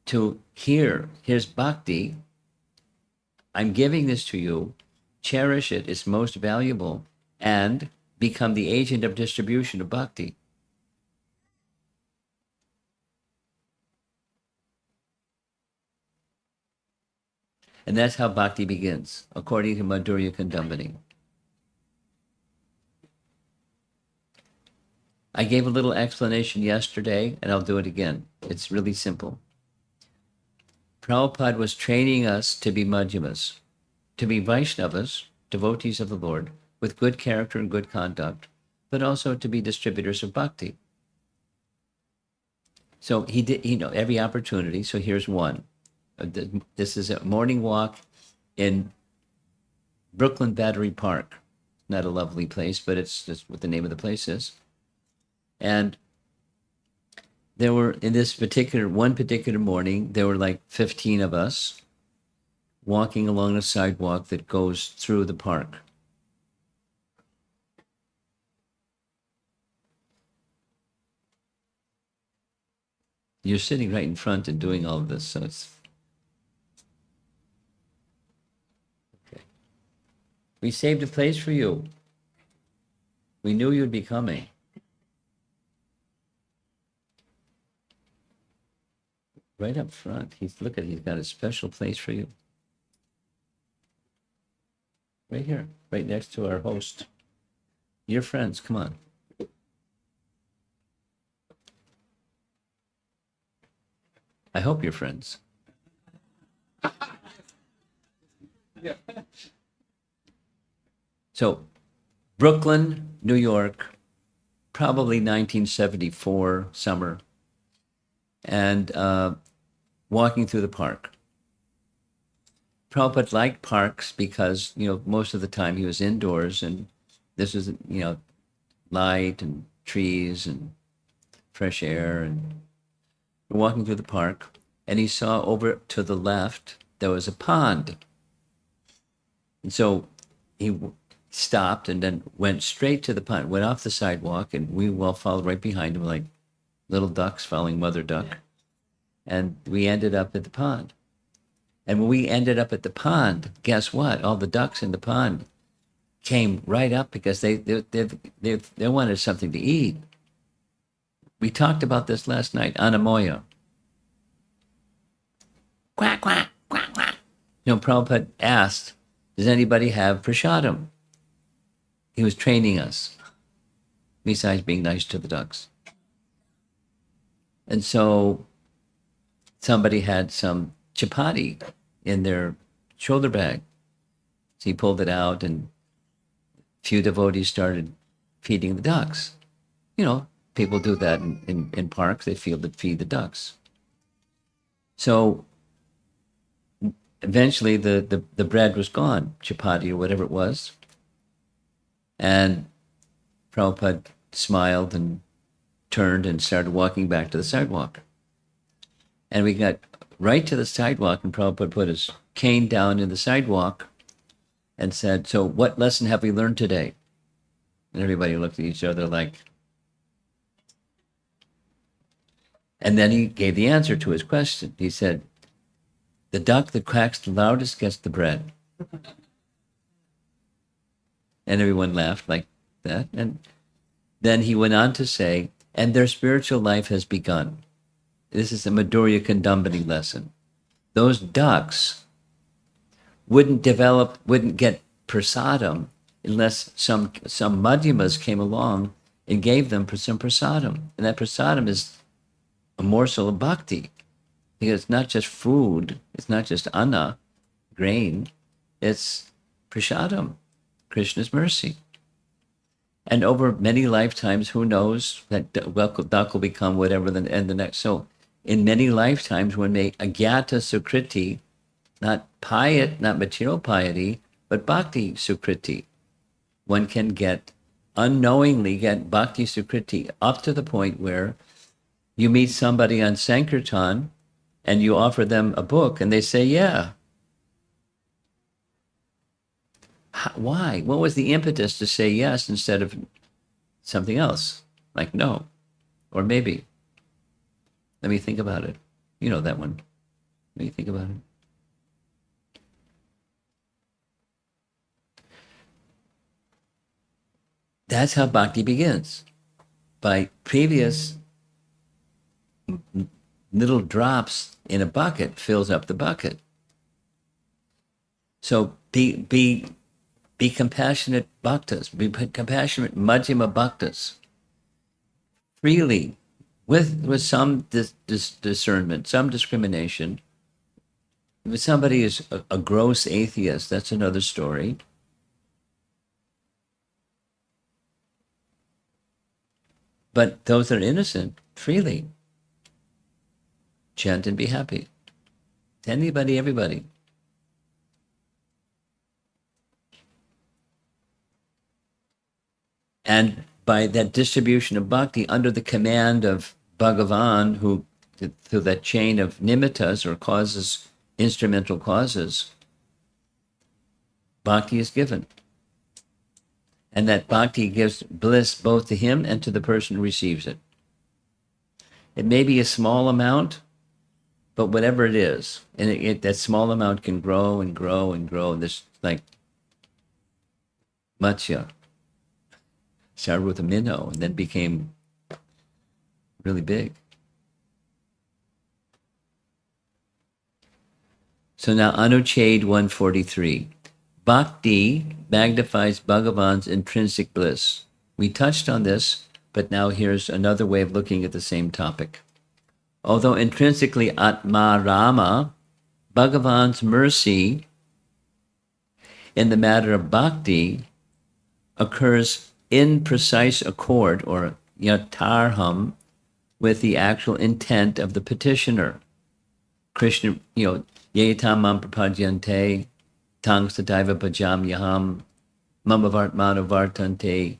to here's Bhakti. I'm giving this to you. Cherish it. It's most valuable. And become the agent of distribution of Bhakti. And that's how Bhakti begins, according to Madhurya Kandambini. I gave a little explanation yesterday, and I'll do it again. It's really simple. Prabhupada was training us to be Madhyamas, to be Vaishnavas, devotees of the Lord, with good character and good conduct, but also to be distributors of Bhakti. So he did, every opportunity. So here's one. This is a morning walk in Brooklyn Battery Park. Not a lovely place, but it's just what the name of the place is. And there were, in this one particular morning, there were like 15 of us walking along a sidewalk that goes through the park. You're sitting right in front and doing all of this, so it's okay. We saved a place for you. We knew you'd be coming. Right up front. He's got a special place for you. Right here, right next to our host. Your friends, come on. I hope you're friends. Yeah. So, Brooklyn, New York, probably 1974 summer, and walking through the park. Prabhupada liked parks because, most of the time he was indoors, and this was, light and trees and fresh air, and we're walking through the park, and he saw over to the left there was a pond. And so he stopped and then went straight to the pond, went off the sidewalk, and we all followed right behind him like little ducks following mother duck. And we ended up at the pond. And when we ended up at the pond, guess what? All the ducks in the pond came right up because they wanted something to eat. We talked about this last night, Anamoya. Quack, quack, quack, quack. Prabhupada asked, does anybody have prasadam? He was training us, besides being nice to the ducks. And so somebody had some chapati in their shoulder bag. So he pulled it out, and a few devotees started feeding the ducks. People do that in parks. They feed the ducks. So eventually the bread was gone, chapati or whatever it was. And Prabhupada smiled and turned and started walking back to the sidewalk. And we got right to the sidewalk, and Prabhupada put his cane down in the sidewalk and said, so what lesson have we learned today? And everybody looked at each other like, and then he gave the answer to his question. He said, the duck that quacks the loudest gets the bread. And everyone laughed like that. And then he went on to say, and their spiritual life has begun. This is a Madhurya Kandambini lesson. Those ducks wouldn't get prasadam unless some madhyamas came along and gave them some prasadam. And that prasadam is a morsel of bhakti. Because it's not just food, it's not just anna, grain, it's prasadam, Krishna's mercy. And over many lifetimes, who knows, that duck will become whatever the next. So in many lifetimes, when they agyata sukriti, not material piety, but bhakti sukriti, one can unknowingly get bhakti sukriti up to the point where you meet somebody on Sankirtan and you offer them a book and they say, yeah. Why? What was the impetus to say yes instead of something else? Like no, or maybe. Let me think about it. You know that one. Let me think about it. That's how bhakti begins. By previous little drops in a bucket fills up the bucket. So be compassionate bhaktas, be compassionate madhyama bhaktas, freely, with some discernment, some discrimination. If somebody is a gross atheist, that's another story. But those that are innocent, freely, chant and be happy. To anybody, everybody. And by that distribution of bhakti under the command of Bhagavan, who through that chain of nimittas or causes, instrumental causes, bhakti is given. And that bhakti gives bliss both to him and to the person who receives it. It may be a small amount, but whatever it is, and that small amount can grow and grow and grow. And this, like Matsya, started with a minnow and then became really big. So now Anuchhed 143. Bhakti magnifies Bhagavan's intrinsic bliss. We touched on this, but now here's another way of looking at the same topic. Although intrinsically Atma Rama, Bhagavan's mercy in the matter of bhakti occurs in precise accord, or yatarham, with the actual intent of the petitioner. Krishna, yetam mam prapadyante, tang sadaiva bhajam yaham, mamavartmano vartante,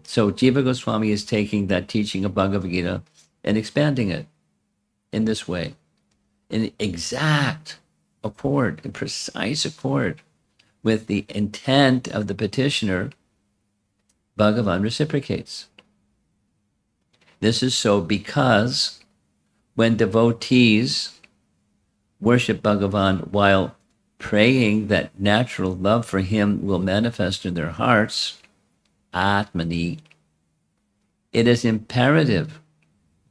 So Jiva Goswami is taking that teaching of Bhagavad Gita and expanding it in this way, in exact accord, in precise accord with the intent of the petitioner. Bhagavan reciprocates. This is so because when devotees worship Bhagavan while praying that natural love for him will manifest in their hearts, Atmani, it is imperative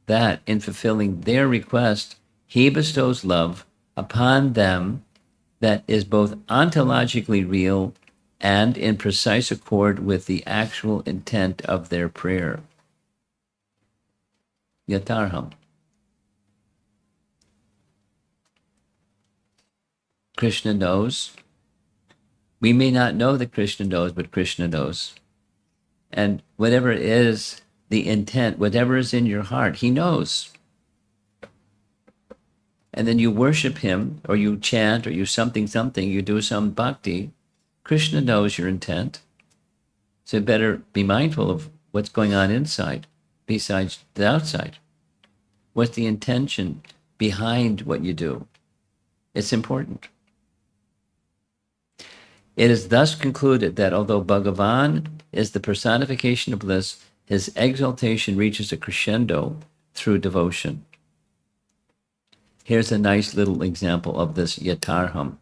that in fulfilling their request, he bestows love upon them that is both ontologically real and in precise accord with the actual intent of their prayer. Yatarham. Krishna knows. We may not know that Krishna knows, but Krishna knows. And whatever is the intent, whatever is in your heart, he knows. And then you worship him, or you chant, or you something, you do some bhakti. Krishna knows your intent. So you better be mindful of what's going on inside, besides the outside. What's the intention behind what you do? It's important. It is thus concluded that although Bhagavan is the personification of bliss, his exaltation reaches a crescendo through devotion. Here's a nice little example of this yatarham,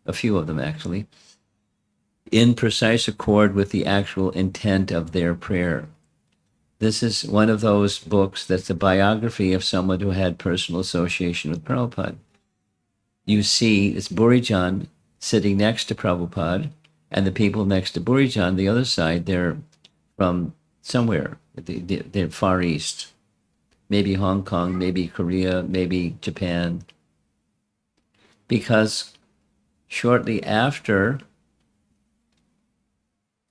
a few of them actually, in precise accord with the actual intent of their prayer. This is one of those books that's a biography of someone who had personal association with Prabhupada. You see, it's Burijan sitting next to Prabhupada, and the people next to Burijan, the other side, they're from somewhere, they're Far East. Maybe Hong Kong, maybe Korea, maybe Japan. Because shortly after,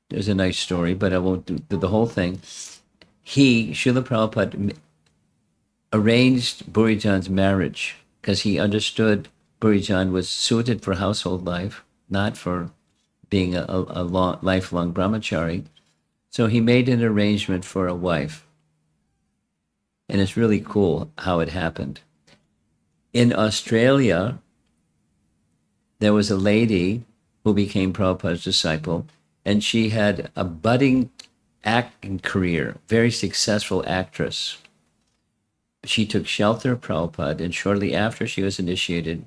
there's a nice story, but I won't do the whole thing. Srila Prabhupada, arranged Burijan's marriage because he understood Burijan was suited for household life, not for being a lifelong brahmachari. So he made an arrangement for a wife. And it's really cool how it happened. In Australia, there was a lady who became Prabhupada's disciple, and she had a budding acting career, very successful actress. She took shelter of Prabhupada, and shortly after she was initiated,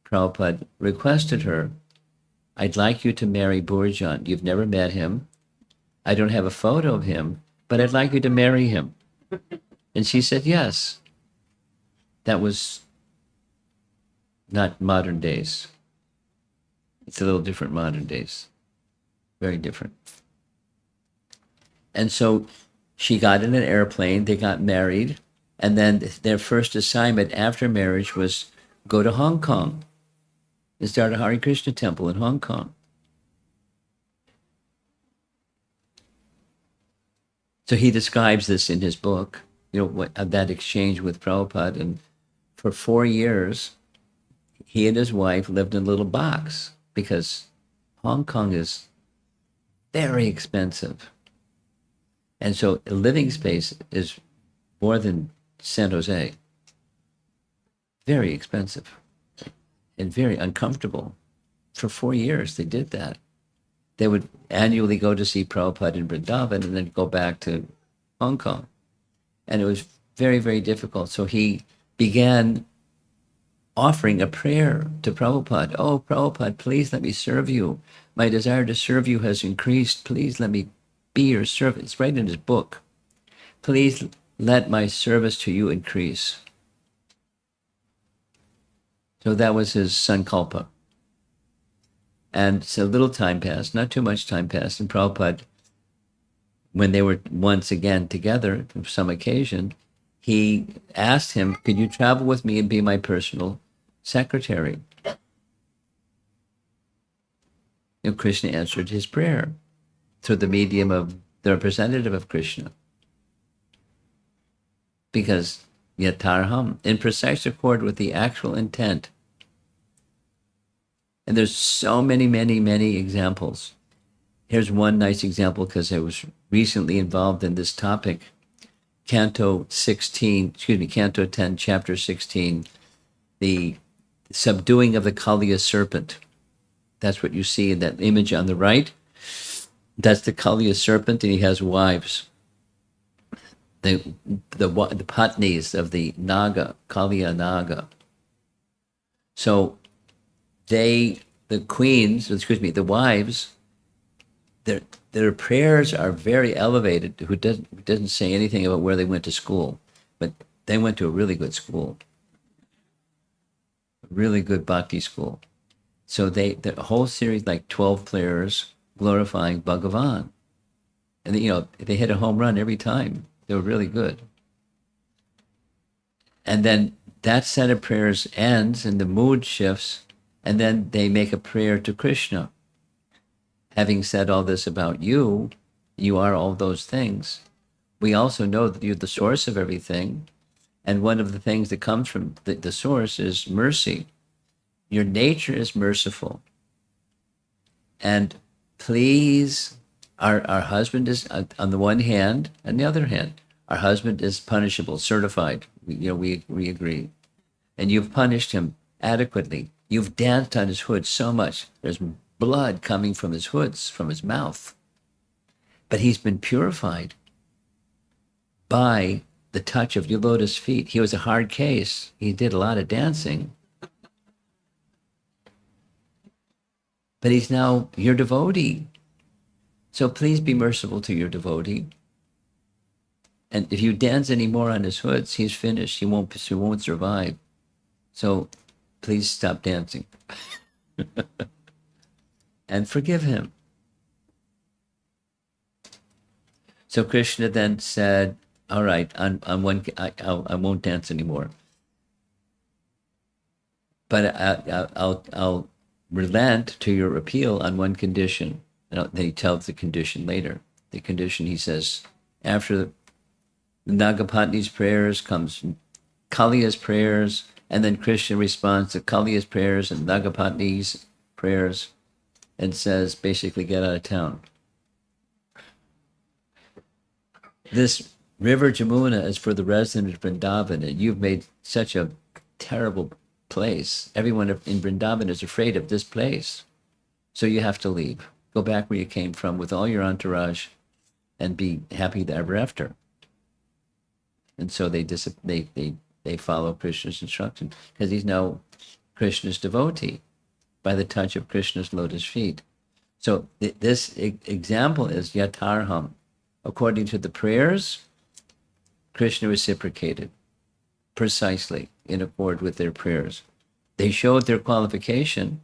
Prabhupada requested her, I'd like you to marry Burijan. You've never met him. I don't have a photo of him, but I'd like you to marry him. And she said, yes. That was not modern days. It's a little different modern days. Very different. And so she got in an airplane, they got married, and then their first assignment after marriage was go to Hong Kong and start a Hare Krishna temple in Hong Kong. So he describes this in his book, that exchange with Prabhupada. And for 4 years, he and his wife lived in a little box because Hong Kong is very expensive. And so a living space is more than San Jose. Very expensive and very uncomfortable. For 4 years, they did that. They would annually go to see Prabhupada in Vrindavan and then go back to Hong Kong. And it was very, very difficult. So he began offering a prayer to Prabhupada. Oh, Prabhupada, please let me serve you. My desire to serve you has increased. Please let me be your servant. It's right in his book. Please let my service to you increase. So that was his sankalpa. And so a little time passed, not too much time passed, and Prabhupada, when they were once again together for some occasion, he asked him, could you travel with me and be my personal secretary? And Krishna answered his prayer through the medium of the representative of Krishna. Because yatarham, in precise accord with the actual intent. And there's so many, many, many examples. Here's one nice example because I was recently involved in this topic. Canto 10, chapter 16, the subduing of the Kaliya serpent. That's what you see in that image on the right. That's the Kaliya serpent, and he has wives. The patnis of the Naga, Kaliya Naga. So the wives, their prayers are very elevated. Who doesn't say anything about where they went to school, but they went to a really good school, a really good bhakti school. So the whole series, like 12 players glorifying Bhagavan, and they hit a home run every time. They were really good. And then that set of prayers ends, and the mood shifts, and then they make a prayer to Krishna. Having said all this about you, you are all those things. We also know that you're the source of everything. And one of the things that comes from the source is mercy. Your nature is merciful. And please, our husband is, on the one hand, on the other hand, our husband is punishable, certified. We agree. And you've punished him adequately. You've danced on his hood so much. There's blood coming from his hoods, from his mouth. But he's been purified by the touch of your lotus feet. He was a hard case. He did a lot of dancing. But he's now your devotee. So please be merciful to your devotee. And if you dance anymore on his hoods, he's finished. He won't survive. So please stop dancing. And forgive him. So Krishna then said, all right, I won't dance anymore. But I'll relent to your appeal on one condition. And then he tells the condition later. The condition, he says, after the Nagapatni's prayers comes Kaliya's prayers, and then Krishna responds to Kaliya's prayers and Nagapatni's prayers and says, basically, get out of town. This river Jamuna is for the resident of Vrindavan, and you've made such a terrible place. Everyone in Vrindavan is afraid of this place. So you have to leave. Go back where you came from with all your entourage and be happy ever after. And so they follow Krishna's instruction because he's now Krishna's devotee by the touch of Krishna's lotus feet. So this example is yatarham. According to the prayers, Krishna reciprocated precisely in accord with their prayers. They showed their qualification.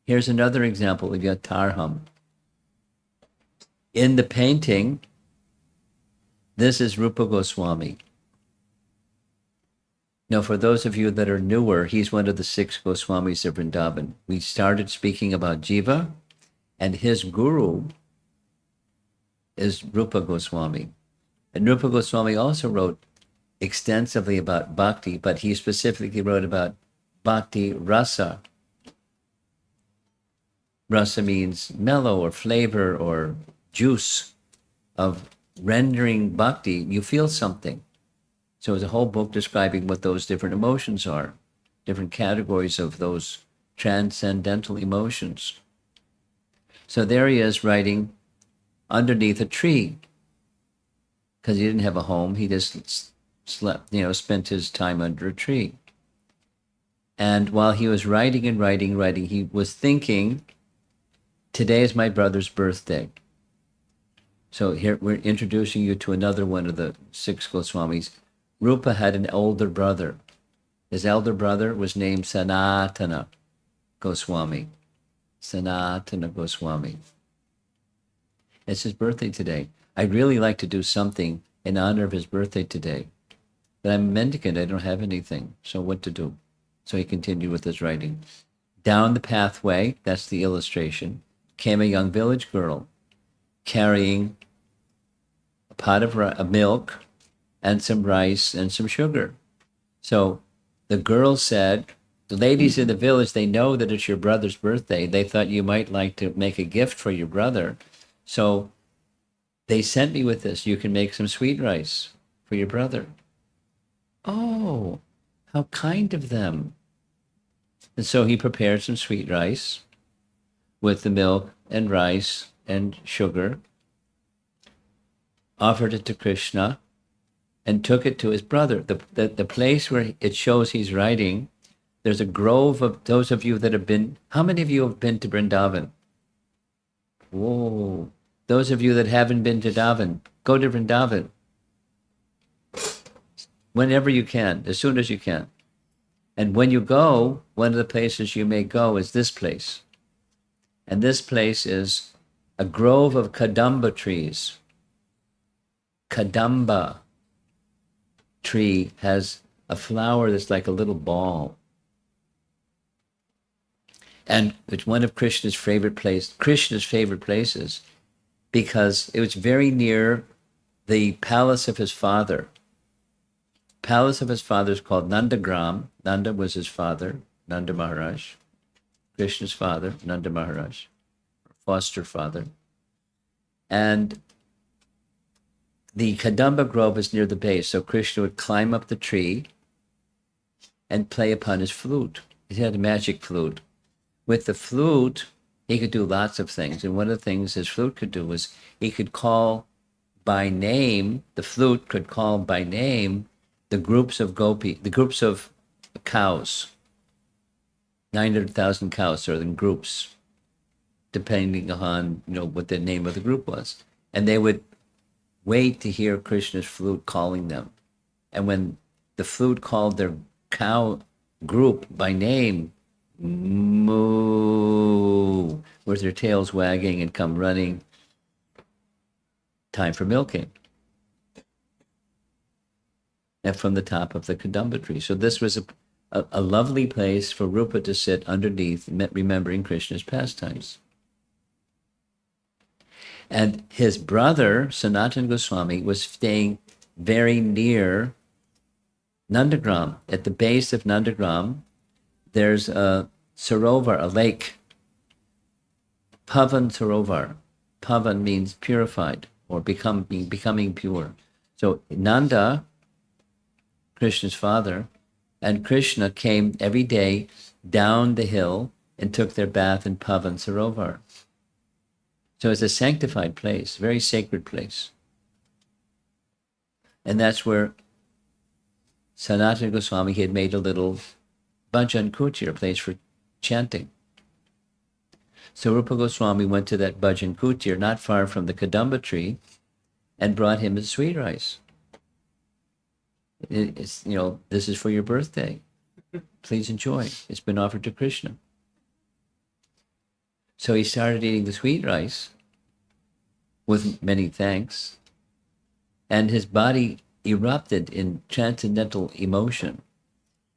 Here's another example of yatarham. In the painting, this is Rupa Goswami. Now, for those of you that are newer, he's one of the 6 Goswamis of Vrindavan. We started speaking about Jiva, and his guru is Rupa Goswami. And Rupa Goswami also wrote extensively about bhakti, but he specifically wrote about bhakti rasa. Rasa means mellow or flavor or juice of rendering bhakti. You feel something. So it's a whole book describing what those different emotions are, different categories of those transcendental emotions. So there he is writing underneath a tree because he didn't have a home. He just slept, spent his time under a tree. And while he was writing, he was thinking, today is my brother's birthday. So here we're introducing you to another one of the 6 Goswamis. Rupa had an older brother. His elder brother was named Sanatana Goswami. Sanatana Goswami. It's his birthday today. I'd really like to do something in honor of his birthday today. But I'm a mendicant. I don't have anything. So what to do? So he continued with his writing. Down the pathway, that's the illustration, came a young village girl carrying a pot of milk and some rice and some sugar. So the girl said, the ladies in the village, they know that it's your brother's birthday. They thought you might like to make a gift for your brother. So they sent me with this. You can make some sweet rice for your brother. Oh, how kind of them. And so he prepared some sweet rice with the milk and rice and sugar, offered it to Krishna, and took it to his brother. The place where it shows he's riding, there's a grove of those of you that have been. How many of you have been to Vrindavan? Whoa. Those of you that haven't been to Vrindavan, go to Vrindavan. Whenever you can, as soon as you can. And when you go, one of the places you may go is this place. And this place is a grove of kadamba trees. Kadamba tree has a flower that's like a little ball. And it's one of Krishna's favorite places, because it was very near the palace of his father. Palace of his father is called Nandagram. Nanda was his father, Nanda Maharaj. Krishna's father, Nanda Maharaj, foster father. And the Kadamba grove is near the base, so Krishna would climb up the tree and play upon his flute. He had a magic flute. With the flute, he could do lots of things. And one of the things his flute could do was he could call by name, the flute could call by name the groups of cows. 900,000 cows are in groups, depending on what the name of the group was. And they would wait to hear Krishna's flute calling them. And when the flute called their cow group by name, moo, with their tails wagging and come running, time for milking. And from the top of the Kadamba tree. So this was a lovely place for Rupa to sit underneath, remembering Krishna's pastimes. And his brother, Sanatana Goswami, was staying very near Nandagram. At the base of Nandagram, there's a Sarovar, a lake. Pavan Sarovar. Pavan means purified or becoming pure. So Nanda, Krishna's father, and Krishna came every day down the hill and took their bath in Pavan Sarovar. So it's a sanctified place, very sacred place. And that's where Sanatana Goswami had made a little bhajan kutir, a place for chanting. So Rupa Goswami went to that bhajan kutir, not far from the Kadamba tree, and brought him a sweet rice. It's, this is for your birthday. Please enjoy. It's been offered to Krishna. So he started eating the sweet rice with many thanks, and his body erupted in transcendental emotion.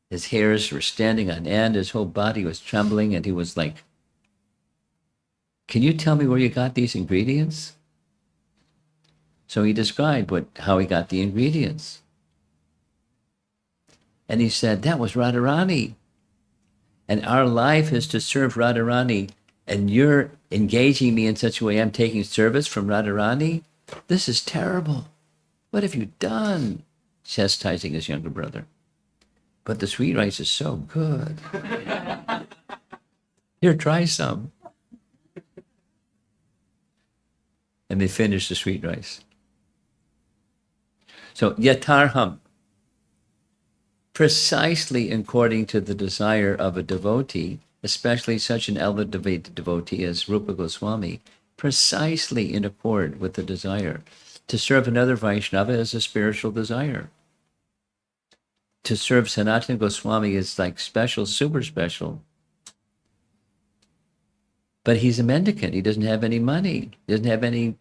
His hairs were standing on end, his whole body was trembling, and he was like, "Can you tell me where you got these ingredients?" So he described how he got the ingredients. And he said, "That was Radharani. And our life is to serve Radharani. And you're engaging me in such a way I'm taking service from Radharani? This is terrible. What have you done?" Chastising his younger brother. "But the sweet rice is so good. Here, try some." And they finished the sweet rice. So, yatarham, precisely according to the desire of a devotee, especially such an elevated devotee as Rupa Goswami, precisely in accord with the desire. To serve another Vaishnava is a spiritual desire. To serve Sanatana Goswami is like special, super special. But he's a mendicant. He doesn't have any money. He doesn't have any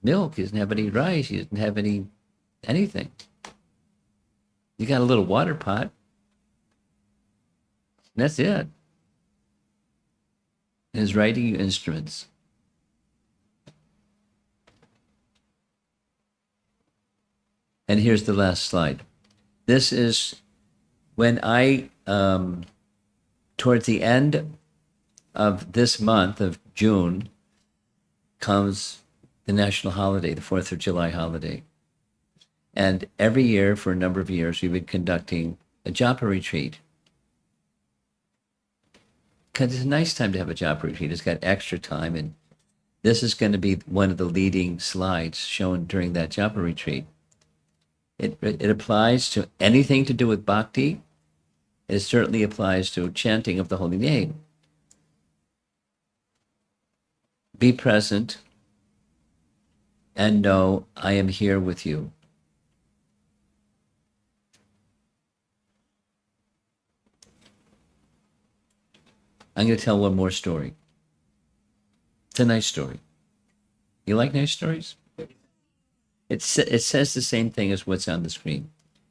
milk. He doesn't have any rice. He doesn't have anything. He got a little water pot. That's it. His writing instruments. And here's the last slide. This is when I, towards the end of this month of June, comes the national holiday, the 4th of July holiday. And every year for a number of years, we've been conducting a japa retreat. Because it's a nice time to have a japa retreat. It's got extra time. And this is going to be one of the leading slides shown during that japa retreat. It applies to anything to do with bhakti. It certainly applies to chanting of the holy name. Be present and know I am here with you. I'm going to tell one more story. It's a nice story. You like nice stories? It says the same thing as what's on the screen.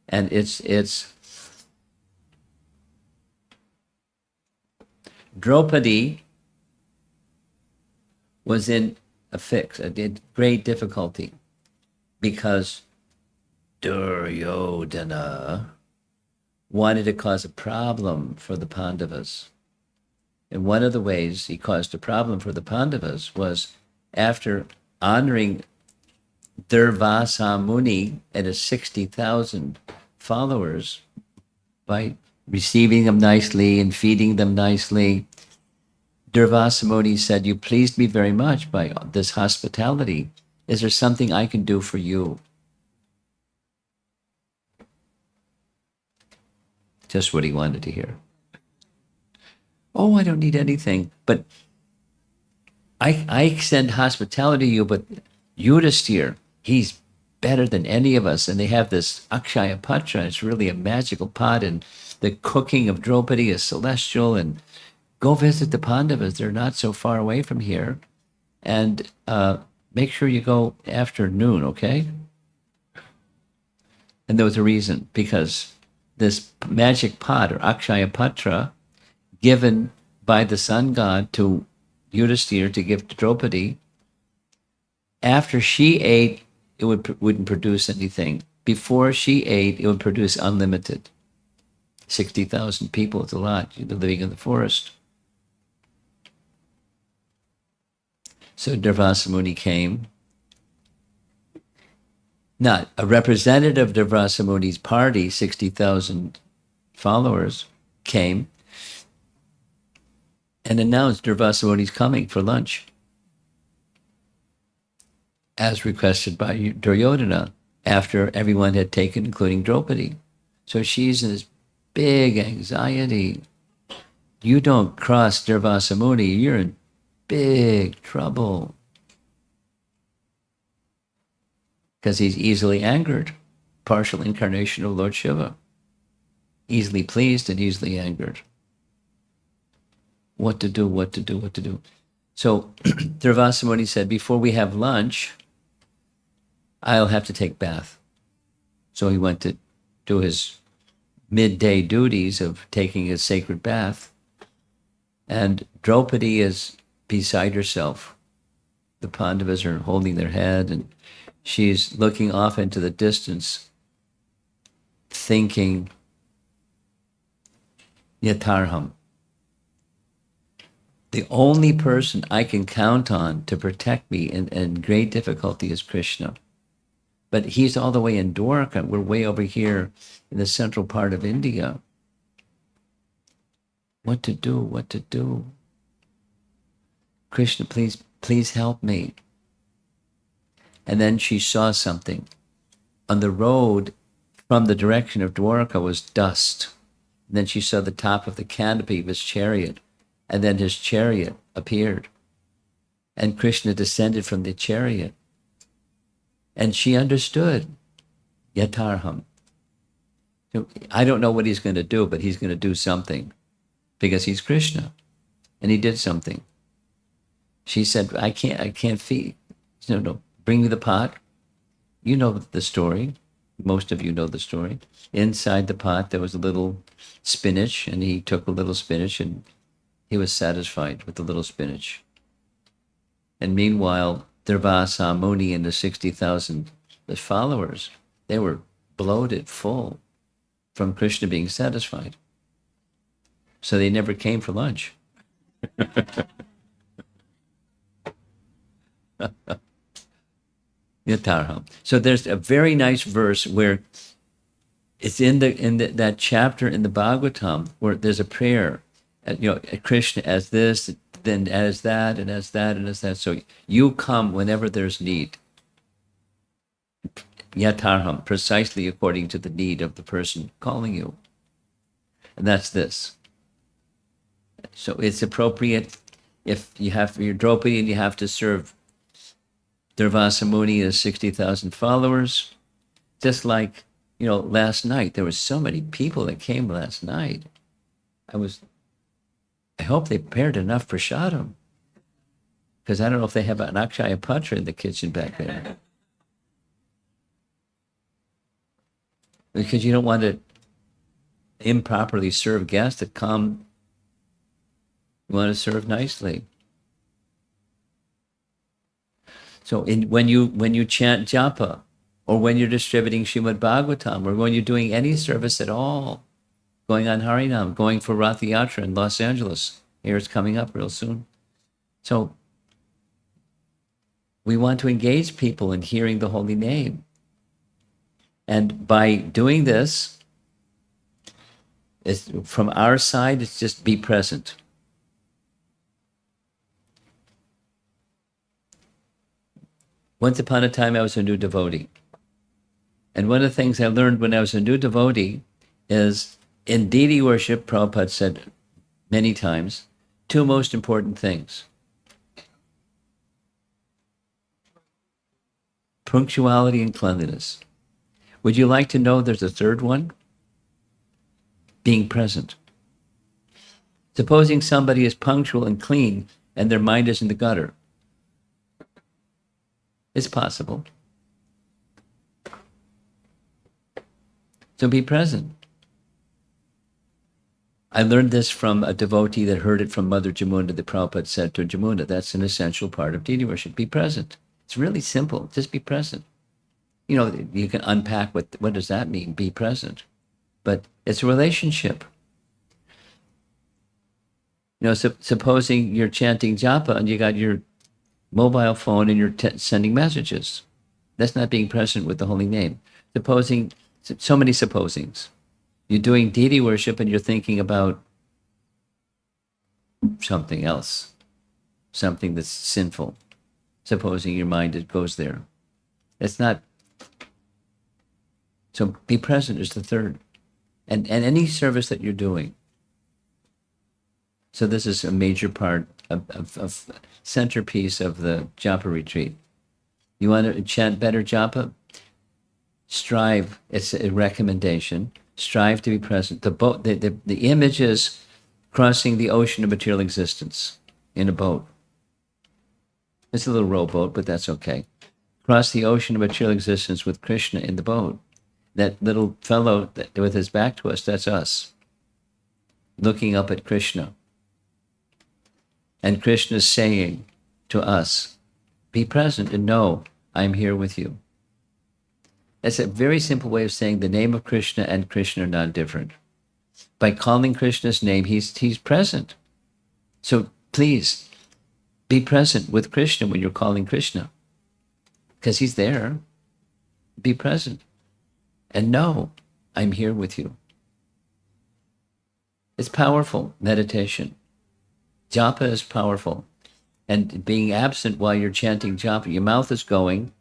And it's Draupadi was in a fix, a great difficulty, because Duryodhana wanted to cause a problem for the Pandavas. And one of the ways he caused a problem for the Pandavas was after honoring Durvasa Muni and his 60,000 followers by receiving them nicely and feeding them nicely. Durvasa Muni said, "You pleased me very much by this hospitality. Is there something I can do for you?" Just what he wanted to hear. "Oh, I don't need anything, but I extend hospitality to you, but Yudhisthira, he's better than any of us, and they have this Akshaya Patra. It's really a magical pot, and the cooking of Draupadi is celestial, and go visit the Pandavas. They're not so far away from here, and make sure you go after noon, okay?" And there was a reason, because this magic pot, or Akshaya Patra, given by the sun god to Yudhisthira to give to Draupadi, after she ate, it wouldn't produce anything. Before she ate, it would produce unlimited. 60,000 people, it's a lot. You're living in the forest. So Durvasa Muni came. Not a representative of Durvasa Muni's party, 60,000 followers, came and announced Durvasa Muni's coming for lunch, as requested by Duryodhana, after everyone had taken, including Draupadi. So she's in this big anxiety. You don't cross Durvasa Muni, you're in big trouble. Because he's easily angered, partial incarnation of Lord Shiva. Easily pleased and easily angered. What to do, what to do, what to do. So Durvasa Muni said, before we have lunch, I'll have to take bath. So he went to do his midday duties of taking his sacred bath. And Draupadi is beside herself. The Pandavas are holding their head, and she's looking off into the distance, thinking, Yatarham. The only person I can count on to protect me in great difficulty is Krishna. But he's all the way in Dwarka. We're way over here in the central part of India. What to do? What to do? Krishna, please help me. And then she saw something. On the road from the direction of Dwarka was dust. And then she saw the top of the canopy of his chariot. And then his chariot appeared. And Krishna descended from the chariot. And she understood. Yatarham. I don't know what he's going to do, but he's going to do something. Because he's Krishna. And he did something. She said, I can't feed. No, bring me the pot. You know the story. Most of you know the story. Inside the pot, there was a little spinach, and he took a little spinach, and he was satisfied with the little spinach. And meanwhile, Durvasa Muni and the 60,000 followers, they were bloated full from Krishna being satisfied. So they never came for lunch. Yatarham. So there's a very nice verse where it's in that chapter in the Bhagavatam where there's a prayer, at Krishna as this, then as that, and as that, and as that. So you come whenever there's need. Yatarham, precisely according to the need of the person calling you. And that's this. So it's appropriate if you're Draupadi and you have to serve Durvasa Muni as 60,000 followers, just like, last night, there were so many people that came last night. I hope they prepared enough prasadam, because I don't know if they have an Akshaya Patra in the kitchen back there. Because you don't want to improperly serve guests that come. You want to serve nicely. So when you chant japa, or when you're distributing Srimad Bhagavatam, or when you're doing any service at all, going on Harinam, going for Rath Yatra in Los Angeles, here it's coming up real soon. So we want to engage people in hearing the holy name. And by doing this, from our side, it's just be present. Once upon a time, I was a new devotee. And one of the things I learned when I was a new devotee is in deity worship, Prabhupada said many times, 2 most important things. Punctuality and cleanliness. Would you like to know there's a third one? Being present. Supposing somebody is punctual and clean and their mind is in the gutter. It's possible. So be present. I learned this from a devotee that heard it from Mother Jamuna. The Prabhupada said to Jamuna, that's an essential part of deity worship. Be present. It's really simple. Just be present. You can unpack what does that mean, be present. But it's a relationship. Supposing you're chanting japa and you got your mobile phone and you're sending messages. That's not being present with the holy name. Supposing, so many supposings. You're doing deity worship and you're thinking about something else, something that's sinful. Supposing your mind goes there. It's not. So be present is the third. And any service that you're doing. So this is a major part of centerpiece of the japa retreat. You want to chant better japa? Strive. It's a recommendation. Strive to be present. The image is crossing the ocean of material existence in a boat. It's a little rowboat, but that's okay. Cross the ocean of material existence with Krishna in the boat. That little fellow with his back to us, that's us. Looking up at Krishna. And Krishna is saying to us, be present and know I'm here with you. That's a very simple way of saying the name of Krishna and Krishna are not different. By calling Krishna's name, he's present. So please, be present with Krishna when you're calling Krishna. Because he's there. Be present. And know I'm here with you. It's powerful meditation. Japa is powerful. And being absent while you're chanting japa, your mouth is going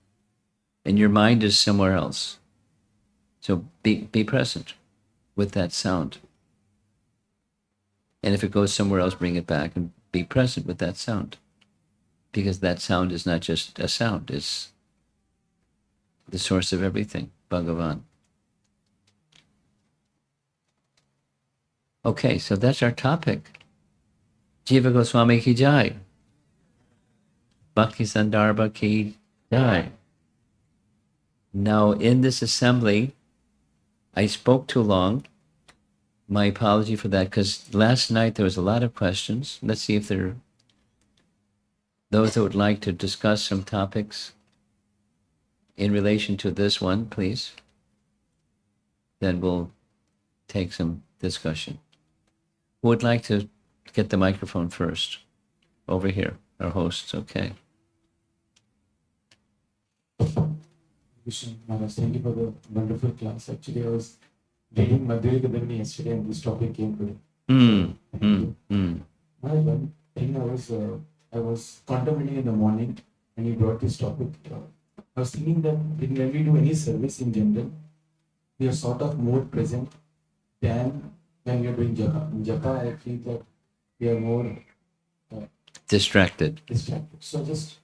and your mind is somewhere else. So be present with that sound. And if it goes somewhere else, bring it back and be present with that sound. Because that sound is not just a sound, it's the source of everything, Bhagavan. Okay, so that's our topic. Jiva Goswami ki jai. Bhakti Sandarbha ki jai. Now, in this assembly, I spoke too long. My apology for that, because last night there was a lot of questions. Let's see if there are those that would like to discuss some topics in relation to this one, please. Then we'll take some discussion. Who would like to get the microphone first? Over here, our hosts, okay. Krishna Maharaj, thank you for the wonderful class. Actually, I was reading Madhuri Kadamini yesterday and this topic came today. Mm, Thank mm, you. mm. Maharaj, one thing I was contemplating in the morning and you brought this topic. I was thinking that when we do any service in general, we are sort of more present than when we are doing japa. In japa, I feel that we are more uh, Distracted. distracted. So just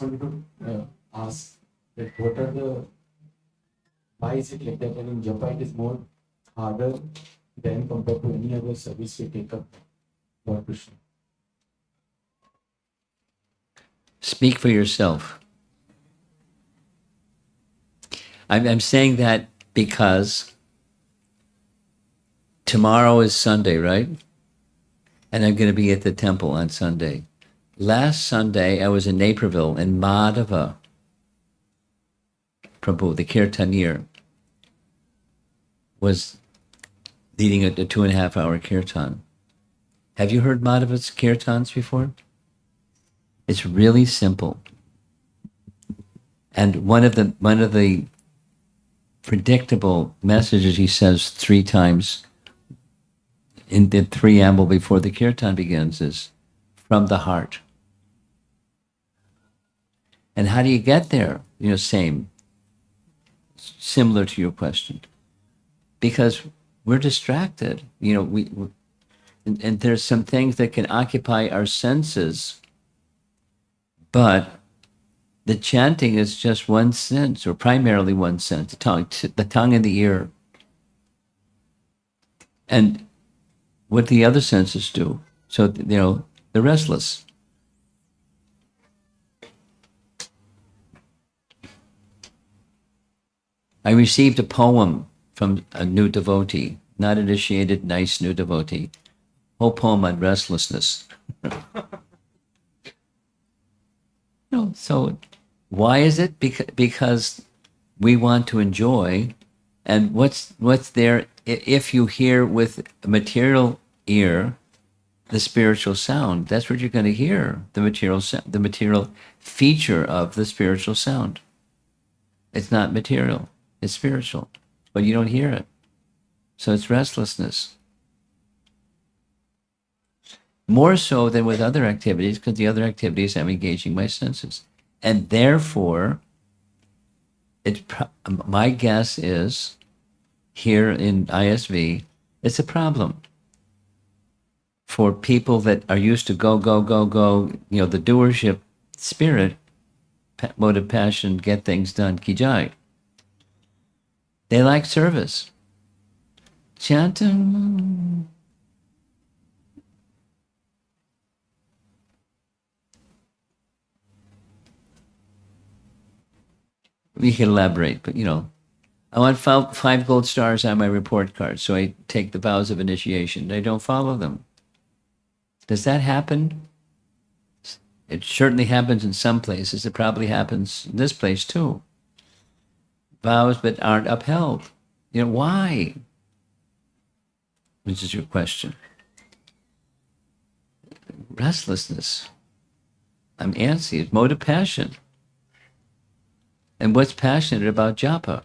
wanted to ask that what are the why is it like that? And in japa, it is more harder than compared to any other service we take up for Krishna. Speak for yourself. I'm saying that because tomorrow is Sunday, right? And I'm going to be at the temple on Sunday. Last Sunday, I was in Naperville, and Madhava Prabhu, the Kirtanir, was leading a 2.5 hour kirtan. Have you heard Madhava's kirtans before? It's really simple. And one of the predictable messages he says 3 times in the preamble before the kirtan begins is from the heart. And how do you get there? Similar to your question. Because we're distracted. And there's some things that can occupy our senses, but the chanting is just one sense, or primarily one sense, the tongue and the ear. And what the other senses do. So, they're restless. I received a poem from a new devotee, not initiated, nice new devotee. Whole poem on restlessness. So why is it? Because we want to enjoy, and what's there? If you hear with a material ear the spiritual sound, that's what you're going to hear. The material feature of the spiritual sound. It's not material; it's spiritual, but you don't hear it. So it's restlessness. More so than with other activities, because the other activities I'm engaging my senses. And therefore, my guess is, here in ISV, it's a problem for people that are used to go, go, go, go, the doership spirit, mode of passion, get things done, kijai. They like service. Chanting. We can elaborate, but I want 5 gold stars on my report card, so I take the vows of initiation. I don't follow them. Does that happen? It certainly happens in some places. It probably happens in this place too. Vows but aren't upheld. Why? Which is your question. Restlessness. I'm antsy. It's mode of passion. And what's passionate about japa?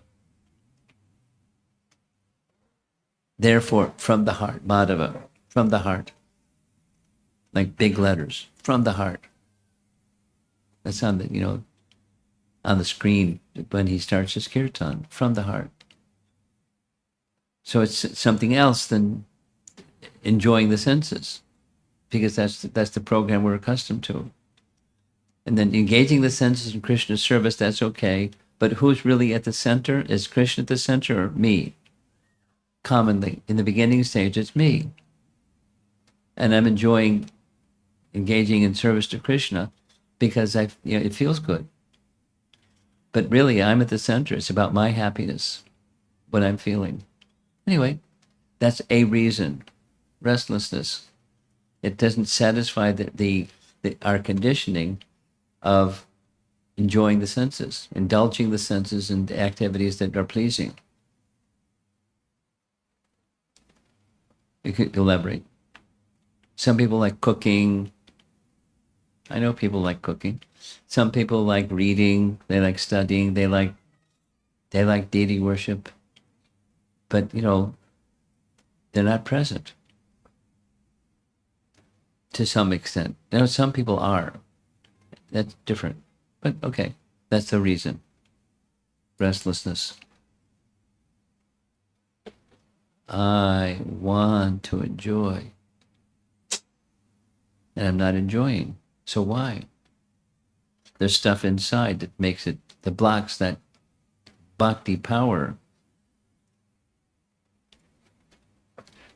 Therefore, from the heart, Madhava, from the heart. Like big letters, from the heart. That's on the screen when he starts his kirtan, from the heart. So it's something else than enjoying the senses, because that's the program we're accustomed to. And then engaging the senses in Krishna's service, that's okay. But who's really at the center? Is Krishna at the center or me? Commonly, in the beginning stage, it's me. And I'm enjoying engaging in service to Krishna because it feels good. But really, I'm at the center. It's about my happiness, what I'm feeling. Anyway, that's a reason. Restlessness. It doesn't satisfy our conditioning of enjoying the senses, indulging the senses in activities that are pleasing. You could elaborate. Some people like cooking. I know people like cooking. Some people like reading. They like studying. They like They like deity worship, but they're not present to some extent. Some people are. That's different. But okay, that's the reason. Restlessness. I want to enjoy, and I'm not enjoying. So why? There's stuff inside that blocks that bhakti power.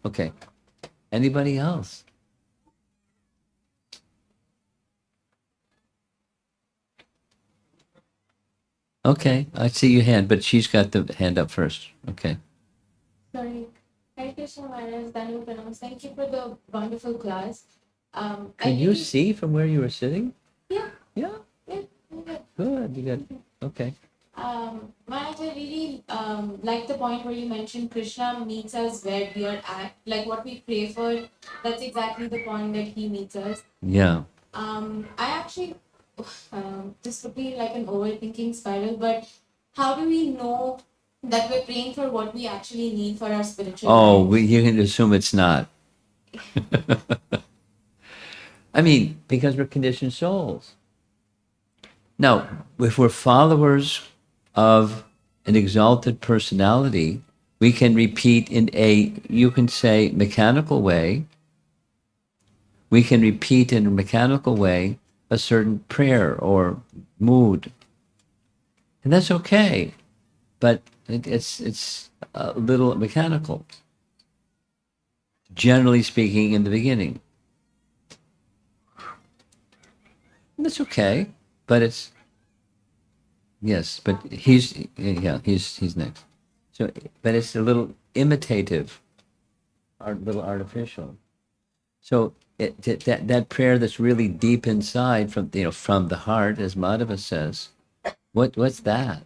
Okay. Anybody else? Okay, I see your hand, but she's got the hand up first. Okay. Sorry. Hare Krishna Maharaj, Danu Pranam. Thank you for the wonderful class. Can you see from where you were sitting? Yeah, Yeah. yeah, yeah. Good. You got okay. Maharaj, I really like the point where you mentioned Krishna meets us where we are at. Like what we pray for, that's exactly the point that he meets us. Yeah. I actually, this would be like an overthinking spiral, but how do we know that we're praying for what we actually need for our spiritual Oh, life? you can assume it's not. I mean, because we're conditioned souls. Now, if we're followers of an exalted personality, we can repeat in you can say, mechanical way. We can repeat in a mechanical way a certain prayer or mood. And that's okay. But it's a little mechanical, generally speaking, in the beginning. And that's okay. But it's yes, but he's next. So, but it's a little imitative, a little artificial. So that prayer that's really deep inside, from the heart, as Madhava says, what's that?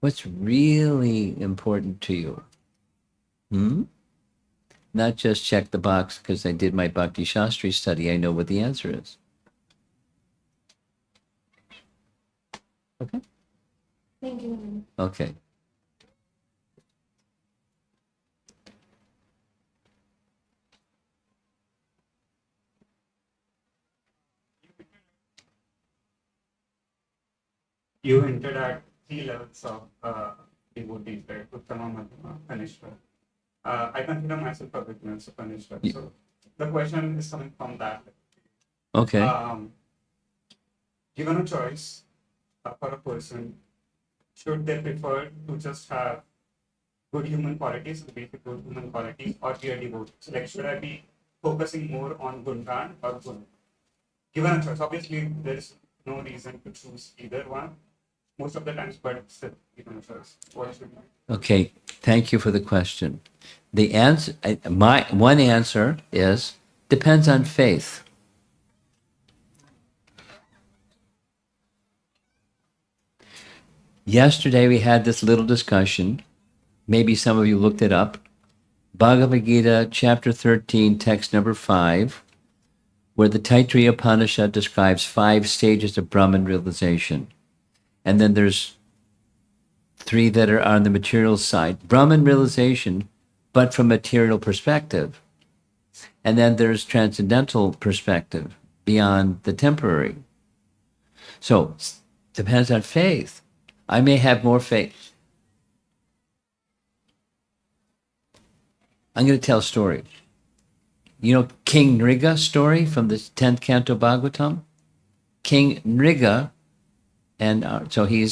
What's really important to you? Not just check the box because I did my Bhakti Shastri study. I know what the answer is. Okay. Thank you. Okay. You hinted at three levels of devotees, right? Uttama, Madhyama, Kanishta. I consider myself a beginner, so Kanishta. So the question is coming from that. Okay. Given a choice for a person, should they prefer to just have good human qualities, basic good human qualities, or be a devotee? So, like, should I be focusing more on Gundan or Gun? Given a choice, obviously, there is no reason to choose either one most of the times, but still, given a choice, what should I? Okay. Thank you for the question. The answer, my one answer is depends on faith. Yesterday we had this little discussion. Maybe some of you looked it up. Bhagavad Gita, chapter 13, text number 5, where the Taittiriya Upanishad describes 5 stages of Brahman realization. And then there's 3 that are on the material side. Brahman realization, but from material perspective. And then there's transcendental perspective, beyond the temporary. So, depends on faith. I may have more faith. I'm going to tell a story. You know King Nriga story from the 10th canto Bhagavatam? King Nriga, and so he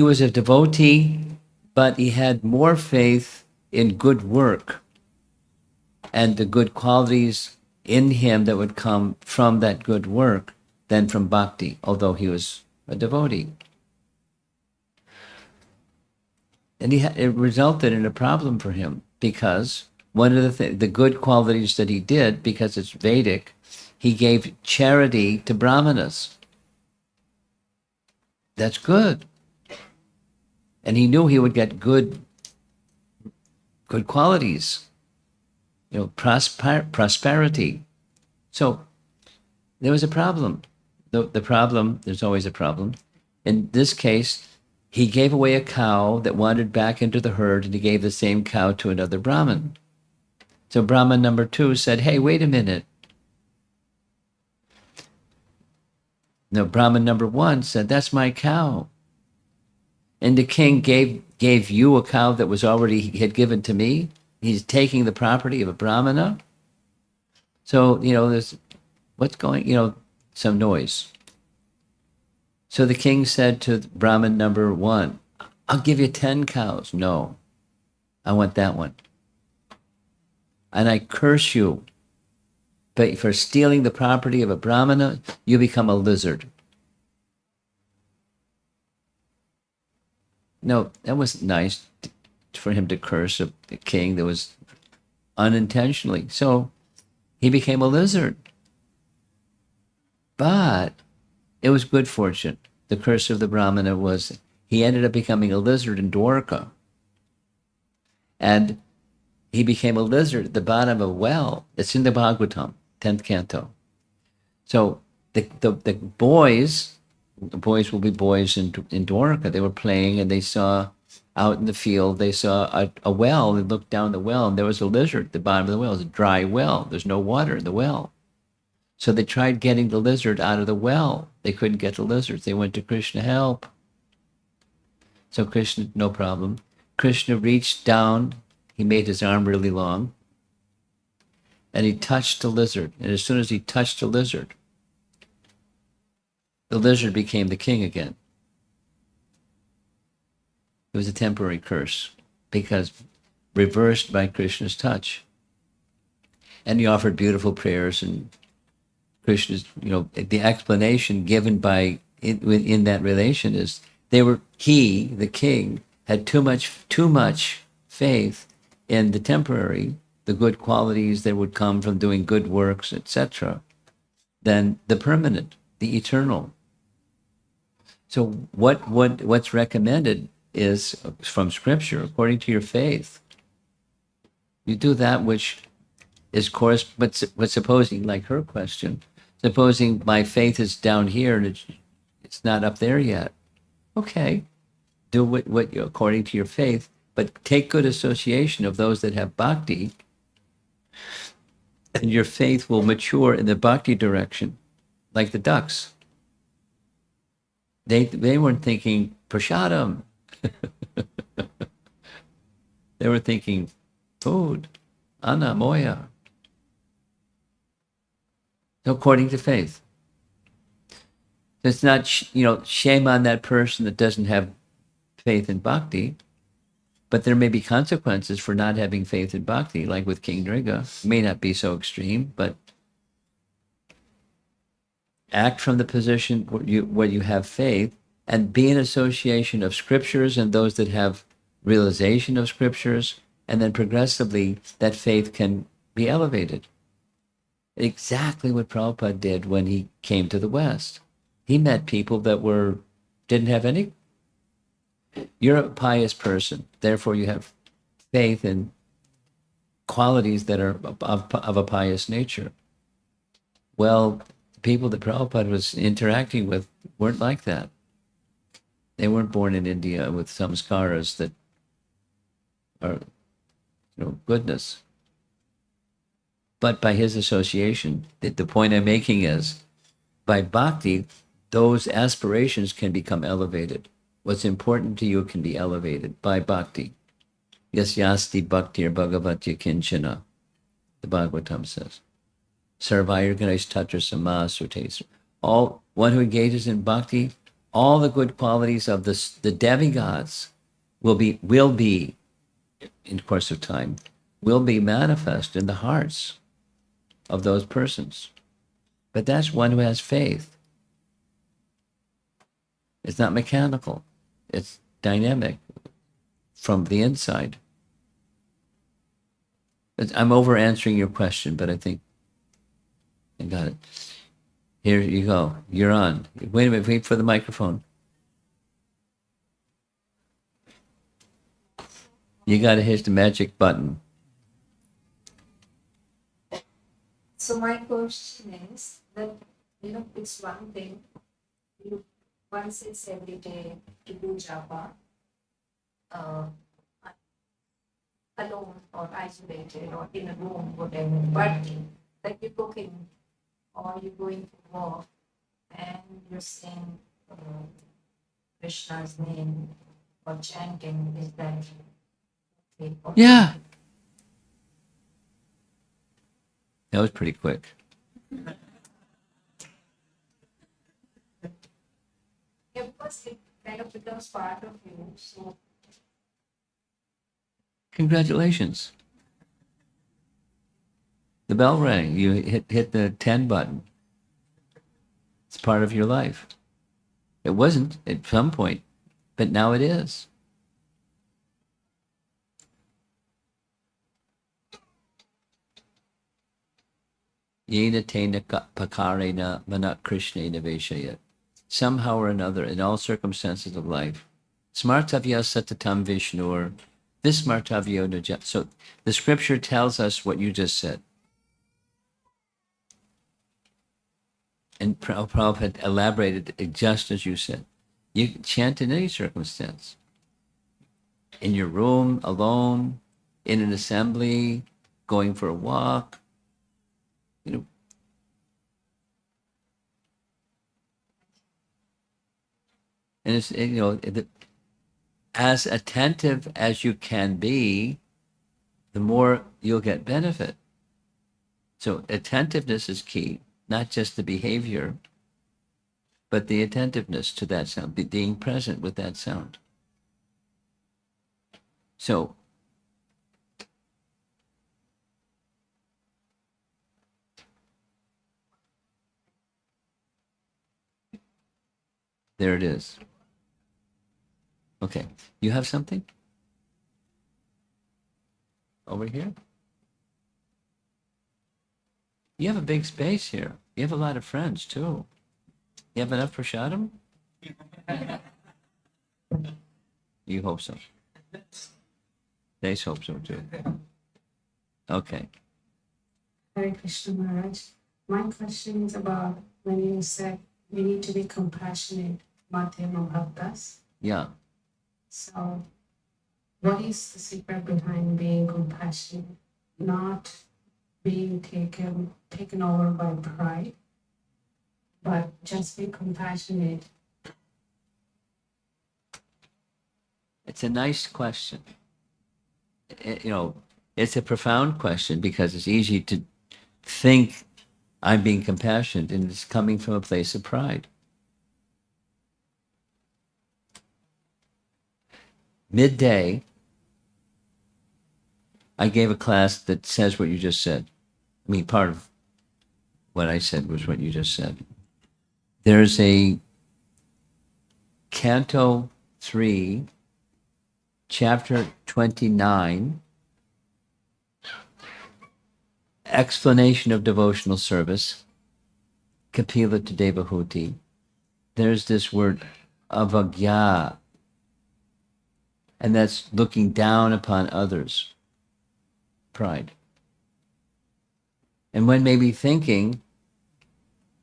was a devotee, but he had more faith in good work and the good qualities in him that would come from that good work than from bhakti, although he was a devotee. And it resulted in a problem for him because one of the good qualities that he did, because it's Vedic, he gave charity to brahmanas. That's good. And he knew he would get good qualities, prosperity. So there was a problem. the problem, there's always a problem. In this case, he gave away a cow that wandered back into the herd, and he gave the same cow to another Brahmin. So Brahmin number 2 said, hey, wait a minute. No, Brahmin number 1 said, that's my cow. And the king gave you a cow that was already he had given to me. He's taking the property of a Brahmana. So, there's what's going, some noise. So the king said to Brahmin number 1, I'll give you 10 cows. No, I want that one. And I curse you. But for stealing the property of a Brahmana, you become a lizard. No, that wasn't nice for him to curse a king that was unintentionally. So he became a lizard. But it was good fortune. The curse of the Brahmana was he ended up becoming a lizard in Dwarka. And he became a lizard at the bottom of a well. It's in the Bhagavatam, 10th canto. So the boys will be boys in Dwarka. They were playing and they saw out in the field, they saw a well. They looked down the well and there was a lizard at the bottom of the well. It was a dry well. There's no water in the well. So they tried getting the lizard out of the well. They couldn't get the lizard. They went to Krishna, help. So Krishna, no problem. Krishna reached down. He made his arm really long. And he touched the lizard. And as soon as he touched the lizard became the king again. It was a temporary curse because reversed by Krishna's touch. And he offered beautiful prayers, and Krishna's, the explanation given by in that relation is he, the king, had too much faith in the temporary, the good qualities that would come from doing good works, etc., than the permanent, the eternal. So what's recommended is from Scripture, according to your faith. You do that which is but supposing, like her question, supposing my faith is down here and it's not up there yet. Okay, do what you according to your faith, but take good association of those that have bhakti, and your faith will mature in the bhakti direction, like the ducks. They weren't thinking prashadam. They were thinking food, anna, moya. According to faith. It's not, shame on that person that doesn't have faith in bhakti, but there may be consequences for not having faith in bhakti, like with King Nriga. It may not be so extreme, but act from the position where you have faith, and be in association of scriptures and those that have realization of scriptures, and then progressively that faith can be elevated. Exactly what Prabhupada did when he came to the West. He met people that didn't have any. You're a pious person, therefore you have faith in qualities that are of a pious nature. Well, the people that Prabhupada was interacting with weren't like that. They weren't born in India with samskaras that are, goodness. But by his association, the point I'm making is, by bhakti, those aspirations can become elevated. What's important to you can be elevated by bhakti. Yasyasti bhaktir bhagavatya kinchana, the Bhagavatam says. Sarvayur Ganesh Tatra Samasute. One who engages in bhakti, all the good qualities of the demigods will be, in the course of time, will be manifest in the hearts of those persons. But that's one who has faith. It's not mechanical. It's dynamic from the inside. I'm over answering your question, but I think I got it. Here you go. You're on. Wait a minute. Wait for the microphone. You got to hit the magic button. So my question is that it's one thing. You once it's every day to do japa uh, alone or isolated or in a room, whatever. But like you're cooking or you're going for walk and you're saying Krishna's name or chanting, is that okay? Or Yeah. That was pretty quick. Yeah, because it kind of becomes part of you. So Congratulations. The bell rang. You hit the 10 button. It's part of your life. It wasn't at some point, but now it is. Yena tena pakarena mana krishnena veshayat. Somehow or another, in all circumstances of life. Smartavya satatam vishnur. Vismartavyo naja. So the scripture tells us what you just said. And Prabhupada elaborated it just as you said. You can chant in any circumstance. In your room, alone, in an assembly, going for a walk. And it's, as attentive as you can be, the more you'll get benefit. So attentiveness is key, not just the behavior, but the attentiveness to that sound, being present with that sound. So there it is. Okay, you have something? Over here? You have a big space here. You have a lot of friends too. You have enough for Shadam? You hope so. They hope so too. Okay. Hare Krishna Maharaj. My question is about when you said we need to be compassionate, Madhyama Bhaktas. Yeah. So, what is the secret behind being compassionate, not being taken over by pride, but just be compassionate? It's a nice question. It's a profound question because it's easy to think I'm being compassionate and it's coming from a place of pride. Midday, I gave a class that says what you just said. I mean, part of what I said was what you just said. There's a Canto 3, Chapter 29, explanation of devotional service, Kapila to Devahuti. There's this word avagya, and that's looking down upon others, pride. And one may be thinking,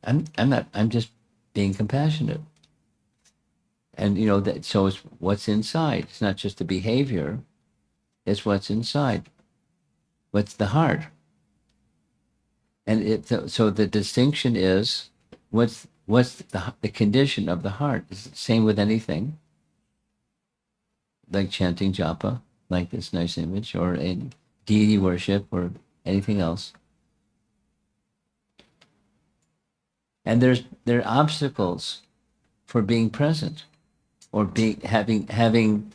I'm just being compassionate. And so it's what's inside. It's not just the behavior, it's what's inside. What's the heart? And so the distinction is what's the condition of the heart. It's the same with anything, like chanting japa, like this nice image, or in deity worship, or anything else. And there are obstacles for being present, or having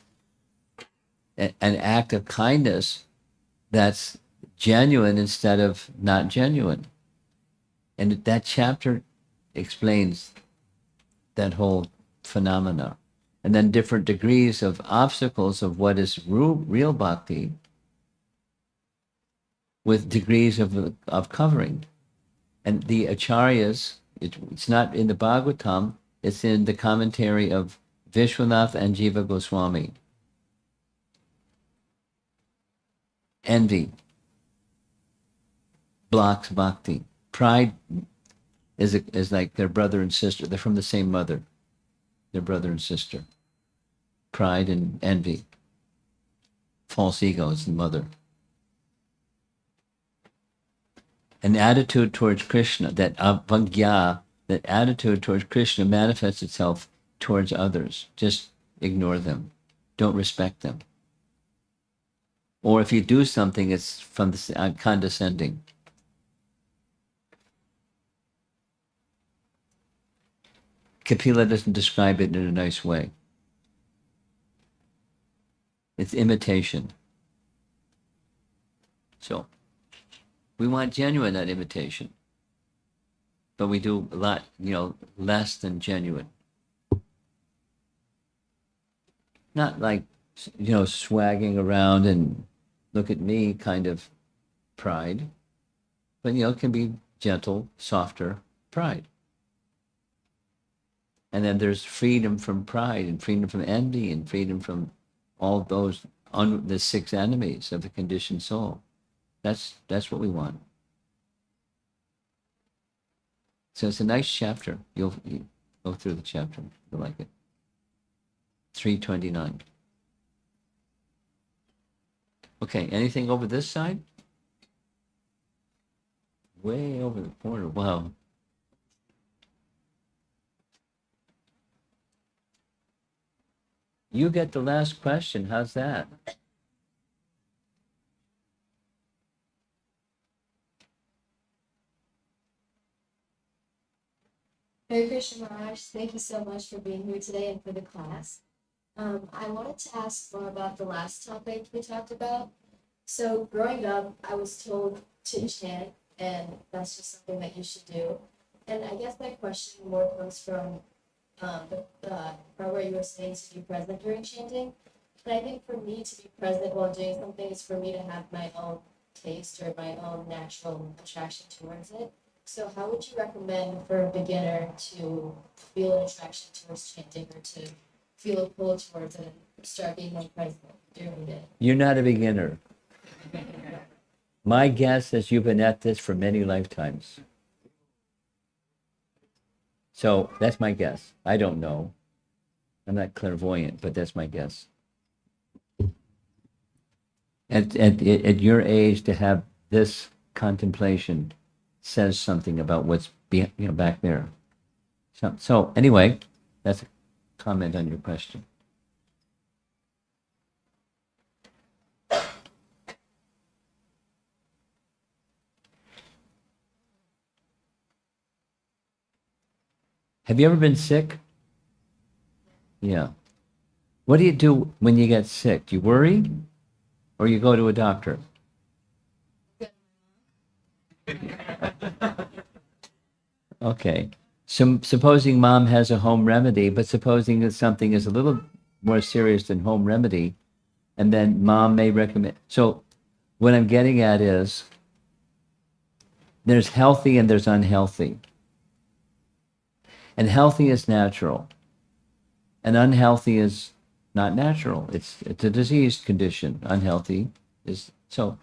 an act of kindness that's genuine instead of not genuine. And that chapter explains that whole phenomena. And then different degrees of obstacles of what is real bhakti with degrees of covering. And the acharyas, it's not in the Bhagavatam, it's in the commentary of Vishwanath and Jiva Goswami. Envy blocks bhakti. Pride is like their brother and sister. They're from the same mother. They're brother and sister. Pride and envy. False ego is the mother. An attitude towards Krishna, that avagya, that attitude towards Krishna manifests itself towards others. Just ignore them. Don't respect them. Or if you do something, it's from the condescending. Kapila doesn't describe it in a nice way. It's imitation. So, we want genuine, not imitation. But we do a lot, less than genuine. Not like, swagging around and look at me kind of pride. But, it can be gentle, softer pride. And then there's freedom from pride and freedom from envy and freedom from all those, the 6 enemies of the conditioned soul. That's what we want. So it's a nice chapter. You'll go through the chapter. You'll like it. 329. Okay, anything over this side? Way over the corner. Wow. You get the last question. How's that? Hare Krishna Maharaj, thank you so much for being here today and for the class. I wanted to ask more about the last topic we talked about. So growing up, I was told to chant, and that's just something that you should do. And I guess my question more comes from the part where you were saying to be present during chanting. And I think for me to be present while doing something is for me to have my own taste or my own natural attraction towards it. So how would you recommend for a beginner to feel an attraction towards chanting or to feel a pull towards it and start being more present during it? You're not a beginner. My guess is you've been at this for many lifetimes. So that's my guess. I don't know. I'm not clairvoyant, but that's my guess. At your age, to have this contemplation says something about what's back there. So anyway, that's a comment on your question. Have you ever been sick? Yeah. What do you do when you get sick? Do you worry? Or you go to a doctor? Okay. So supposing mom has a home remedy, but supposing that something is a little more serious than home remedy, and then mom may recommend. So what I'm getting at is there's healthy and there's unhealthy. And healthy is natural. And unhealthy is not natural. It's a diseased condition. Unhealthy is so.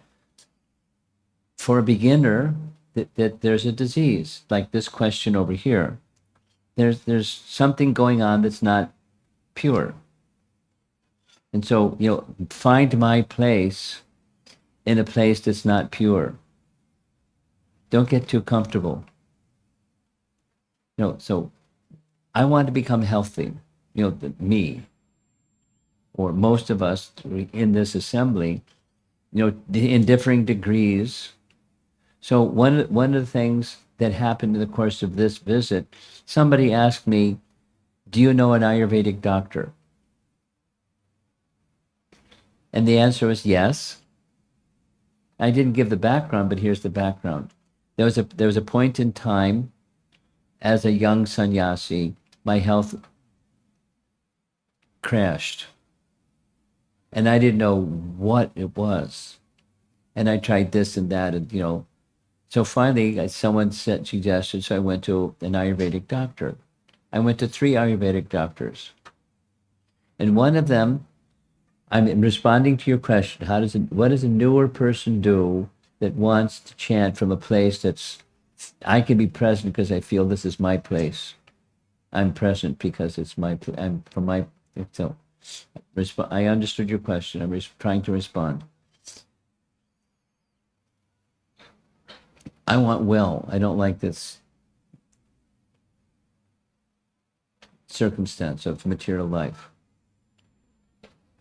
For a beginner, that there's a disease, like this question over here. There's something going on that's not pure. And so, find my place in a place that's not pure. Don't get too comfortable. So I want to become healthy. Me, or most of us in this assembly, in differing degrees. So one of the things that happened in the course of this visit, somebody asked me, do you know an Ayurvedic doctor? And the answer was yes. I didn't give the background, but here's the background. There was a point in time as a young sannyasi, my health crashed. And I didn't know what it was. And I tried this and that, and so finally someone suggested, so I went to an Ayurvedic doctor. I went to 3 Ayurvedic doctors. And one of them, I'm responding to your question, what does a newer person do that wants to chant from a place that's I can be present because I feel this is my place. I'm present because it's my. I'm from my. So, I understood your question. I'm trying to respond. I want well. I don't like this circumstance of material life.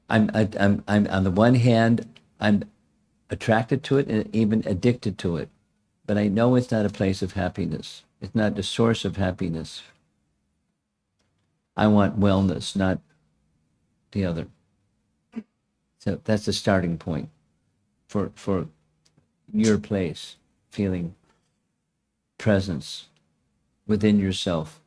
I'm on the one hand, I'm attracted to it and even addicted to it, but I know it's not a place of happiness. It's not the source of happiness. I want wellness, not the other. So that's the starting point for your place, feeling presence within yourself.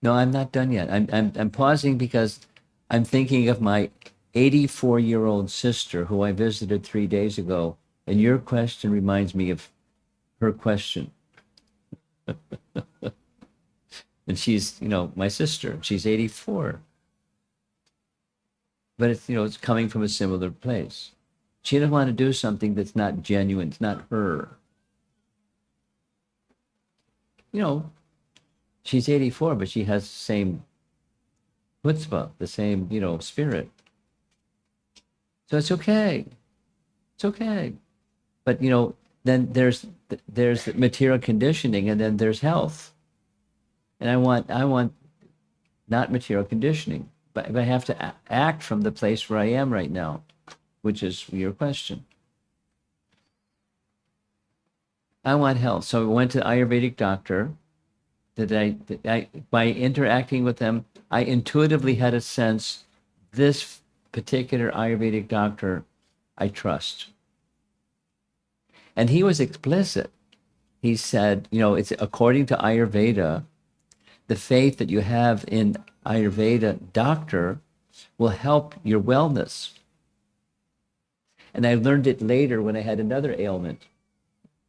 No, I'm not done yet. I'm pausing because I'm thinking of my 84-year-old sister who I visited 3 days ago, and your question reminds me of her question. And she's, my sister. She's 84. But it's coming from a similar place. She doesn't want to do something that's not genuine. It's not her. She's 84, but she has the same chutzpah, the same, spirit. So it's okay. It's okay. But, then there's the material conditioning, and then there's health. And I want not material conditioning, but I have to act from the place where I am right now, which is your question. I want health. So I went to the Ayurvedic doctor. By interacting with them, I intuitively had a sense this particular Ayurvedic doctor I trust. And he was explicit. He said, it's according to Ayurveda, the faith that you have in Ayurveda doctor will help your wellness. And I learned it later when I had another ailment,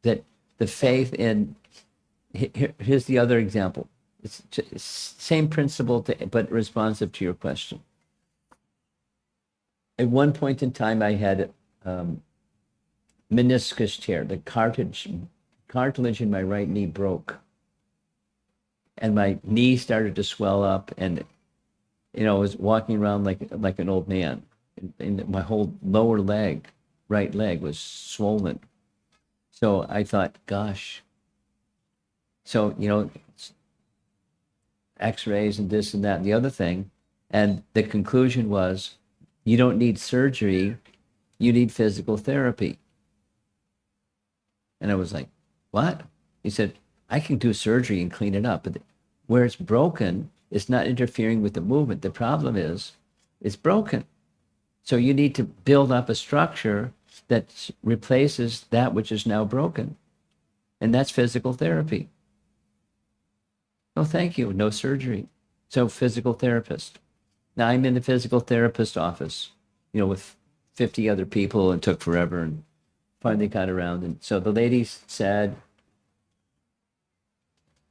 that the faith in, here's the other example. It's same principle, but responsive to your question. At one point in time, I had meniscus tear. The cartilage in my right knee broke. And my knee started to swell up, and I was walking around like an old man. And my whole lower leg, right leg, was swollen. So I thought, gosh. So, x-rays and this and that and the other thing. And the conclusion was, you don't need surgery, you need physical therapy. And I was like, what? He said, I can do surgery and clean it up, but where it's broken, it's not interfering with the movement. The problem is, it's broken. So you need to build up a structure that replaces that which is now broken. And that's physical therapy. Oh, thank you. No surgery. So physical therapist. Now I'm in the physical therapist office, with 50 other people, and took forever, and finally got around. And so the lady said,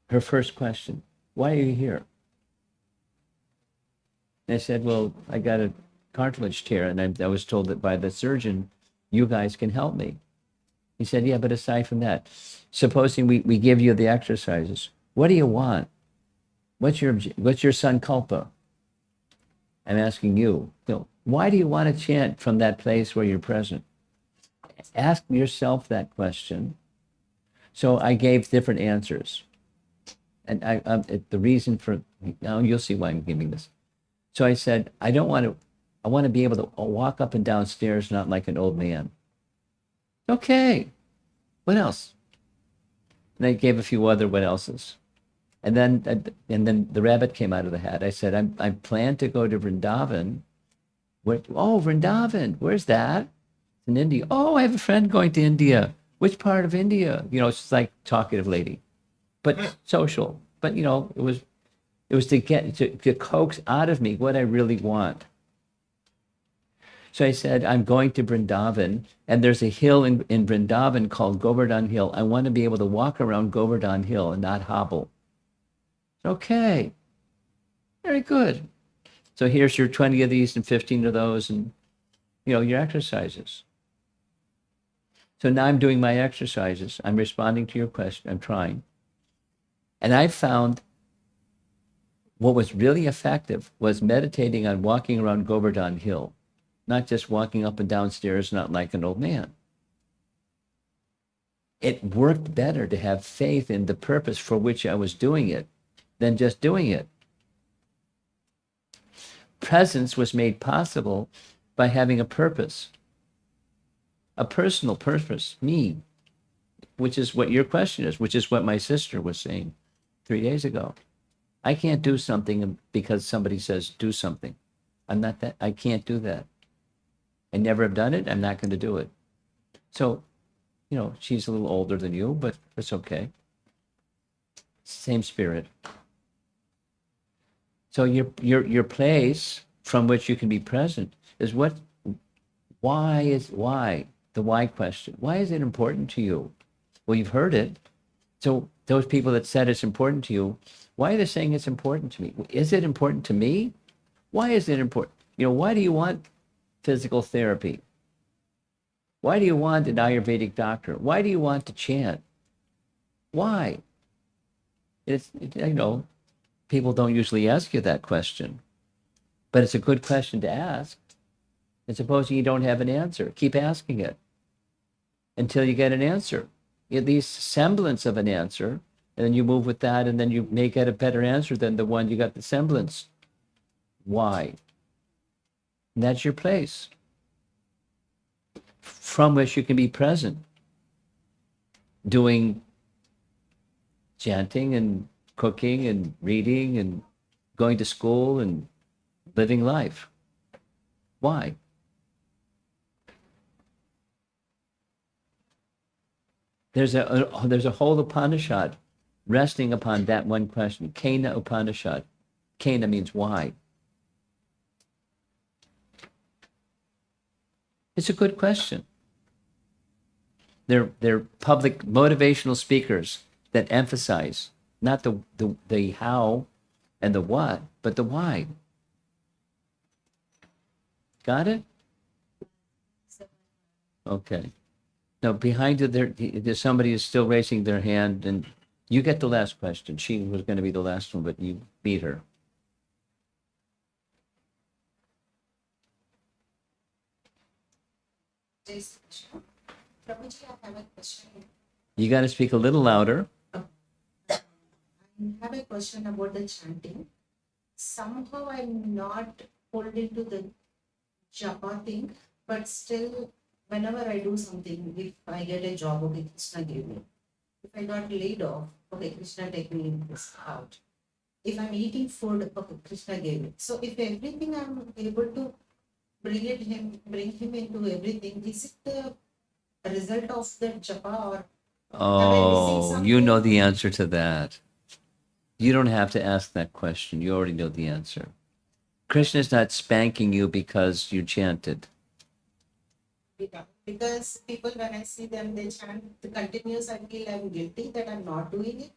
her first question, why are you here? And I said, well, I got a cartilage tear, and I was told that by the surgeon, you guys can help me. He said, yeah, but aside from that, supposing we give you the exercises, what do you want? What's your sankalpa? I'm asking you, why do you want to chant from that place where you're present? Ask yourself that question. So I gave different answers. And the reason for, now you'll see why I'm giving this. So I said, I want to be able to walk up and down stairs, not like an old man. Okay. What else? And I gave a few other what else's. And then the rabbit came out of the hat. I said, I plan to go to Vrindavan. Vrindavan, where's that? It's in India. Oh, I have a friend going to India. Which part of India? It's like talkative lady, but social. But it was to get to coax out of me what I really want. So I said, I'm going to Vrindavan, and there's a hill in Vrindavan called Govardhan Hill. I want to be able to walk around Govardhan Hill and not hobble. Okay, very good. So here's your 20 of these and 15 of those, and your exercises. So now I'm doing my exercises. I'm responding to your question. I'm trying. And I found what was really effective was meditating on walking around Govardhan Hill, not just walking up and down stairs, not like an old man. It worked better to have faith in the purpose for which I was doing it than just doing it. Presence was made possible by having a purpose, a personal purpose, me, which is what your question is, which is what my sister was saying 3 days ago. I can't do something because somebody says do something. I'm not that. I can't do that. I never have done it. I'm not going to do it. So, she's a little older than you, but it's okay. Same spirit. So your place from which you can be present is why? The why question. Why is it important to you? Well, you've heard it. So those people that said it's important to you, why are they saying it's important to me? Is it important to me? Why is it important? Why do you want physical therapy? Why do you want an Ayurvedic doctor? Why do you want to chant? Why? People don't usually ask you that question, but it's a good question to ask. And supposing you don't have an answer, keep asking it until you get an answer, at least semblance of an answer, and then you move with that, and then you may get a better answer than the one you got the semblance. Why? And that's your place from which you can be present, doing chanting and cooking and reading and going to school and living life. Why? There's a whole Upanishad resting upon that one question. Kena Upanishad. Kena means why. It's a good question. They're public motivational speakers that emphasize not the how and the what, but the why. Got it? Okay. Now, behind you, there's somebody who's still raising their hand, and you get the last question. She was going to be the last one, but you beat her. Prabhuji, I have a question. You got to speak a little louder. I have a question about the chanting. Somehow I'm not pulled into the japa thing, but still, whenever I do something, if I get a job, okay, Krishna gave me. If I got laid off, okay, Krishna take me this out. If I'm eating food, okay, Krishna gave it. So if everything I'm able to bring him into everything, is it the result of the japa, or Oh, you know the answer to that. You don't have to ask that question. You already know the answer. Krishna's not spanking you because you chanted. because people, when I see them, they chant the continuous, I feel I'm guilty that I'm not doing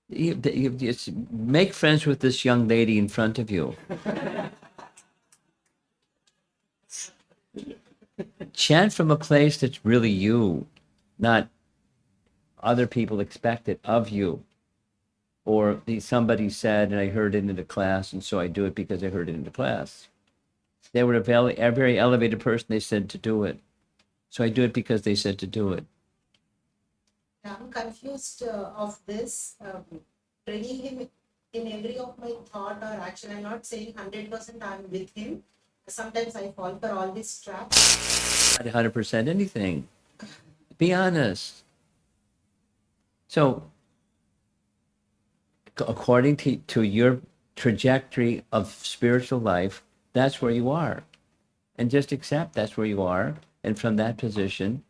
it. Make friends with this young lady in front of you. Chant from a place that's really you, not other people expect it of you. Or somebody said, and I heard it in the class, and so I do it because I heard it in the class. They were a very elevated person, they said to do it. So I do it because they said to do it. I'm confused of this, bringing him in every of my thought or action. I'm not saying 100% I'm with him. Sometimes I fall for all these traps. Not 100% anything. Be honest. So, according to your trajectory of spiritual life, that's where you are. And just accept that's where you are. And from that position,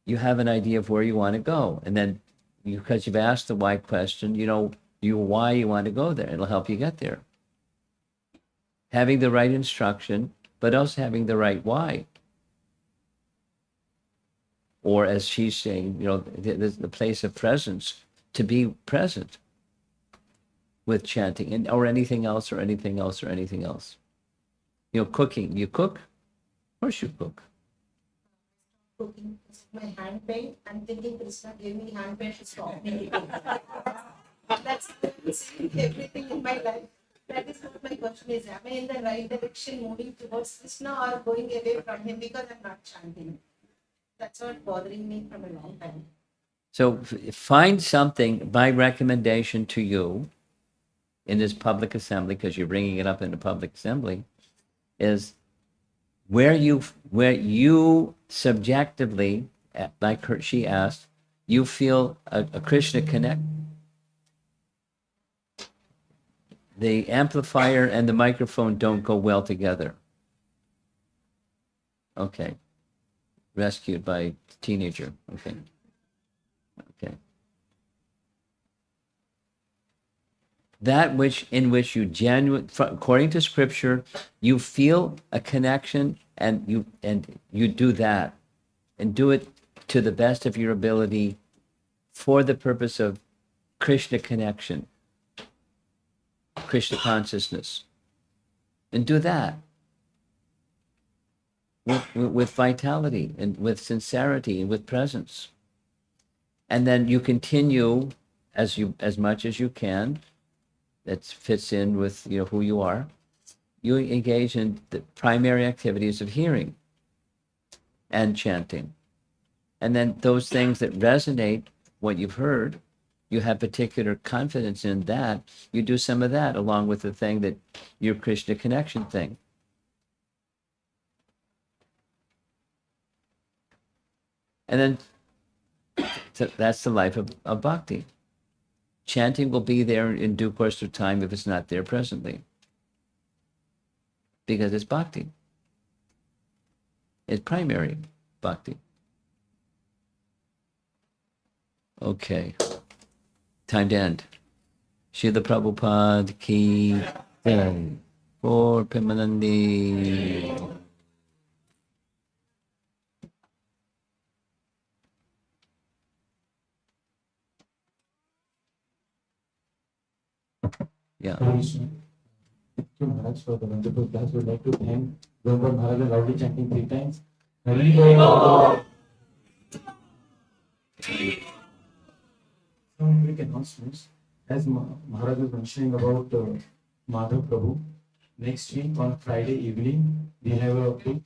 you have an idea of where you want to go. And then, because you've asked the why question, you know why you want to go there. It'll help you get there. Having the right instruction, but also having the right why. Or as she's saying, the place of presence, to be present. with chanting, and or anything else, or anything else, or anything else? Cooking. You cook? Of course you cook. Cooking, my hand pain. I'm thinking Krishna gave me hand pain to stop me. That's everything in my life. That is what my question is. Am I in the right direction, moving towards Krishna, or going away from him because I'm not chanting? That's what bothering me from a long time. So find something by recommendation to you in this public assembly, because you're bringing it up in a public assembly, is where you subjectively, like she asked, you feel a Krishna connect. The amplifier and the microphone don't go well together. Okay. Rescued by teenager. Okay. Okay. That in which you according to scripture, you feel a connection, and you do that, and do it to the best of your ability for the purpose of Krishna connection, Krishna consciousness, and do that with vitality and with sincerity and with presence, and then you continue as much as you can. That fits in with who you are. You engage in the primary activities of hearing and chanting, and then those things that resonate what you've heard, you have particular confidence in that. You do some of that along with the thing that your Krishna connection thing. And then that's the life of bhakti. Chanting will be there in due course of time if it's not there presently, because it's bhakti. It's primary bhakti. Okay. Time to end. Srila Prabhupada ki jai. For Pimanandi. Yeah. Krishna. Thank you, Maharaj, for the wonderful class. We'd like to thank Governor Maharaj for loudly chanting 3 times. Hari Bol. Some quick announcements. As Maharaj was mentioning about Madhav Prabhu, next week on Friday evening, we have a big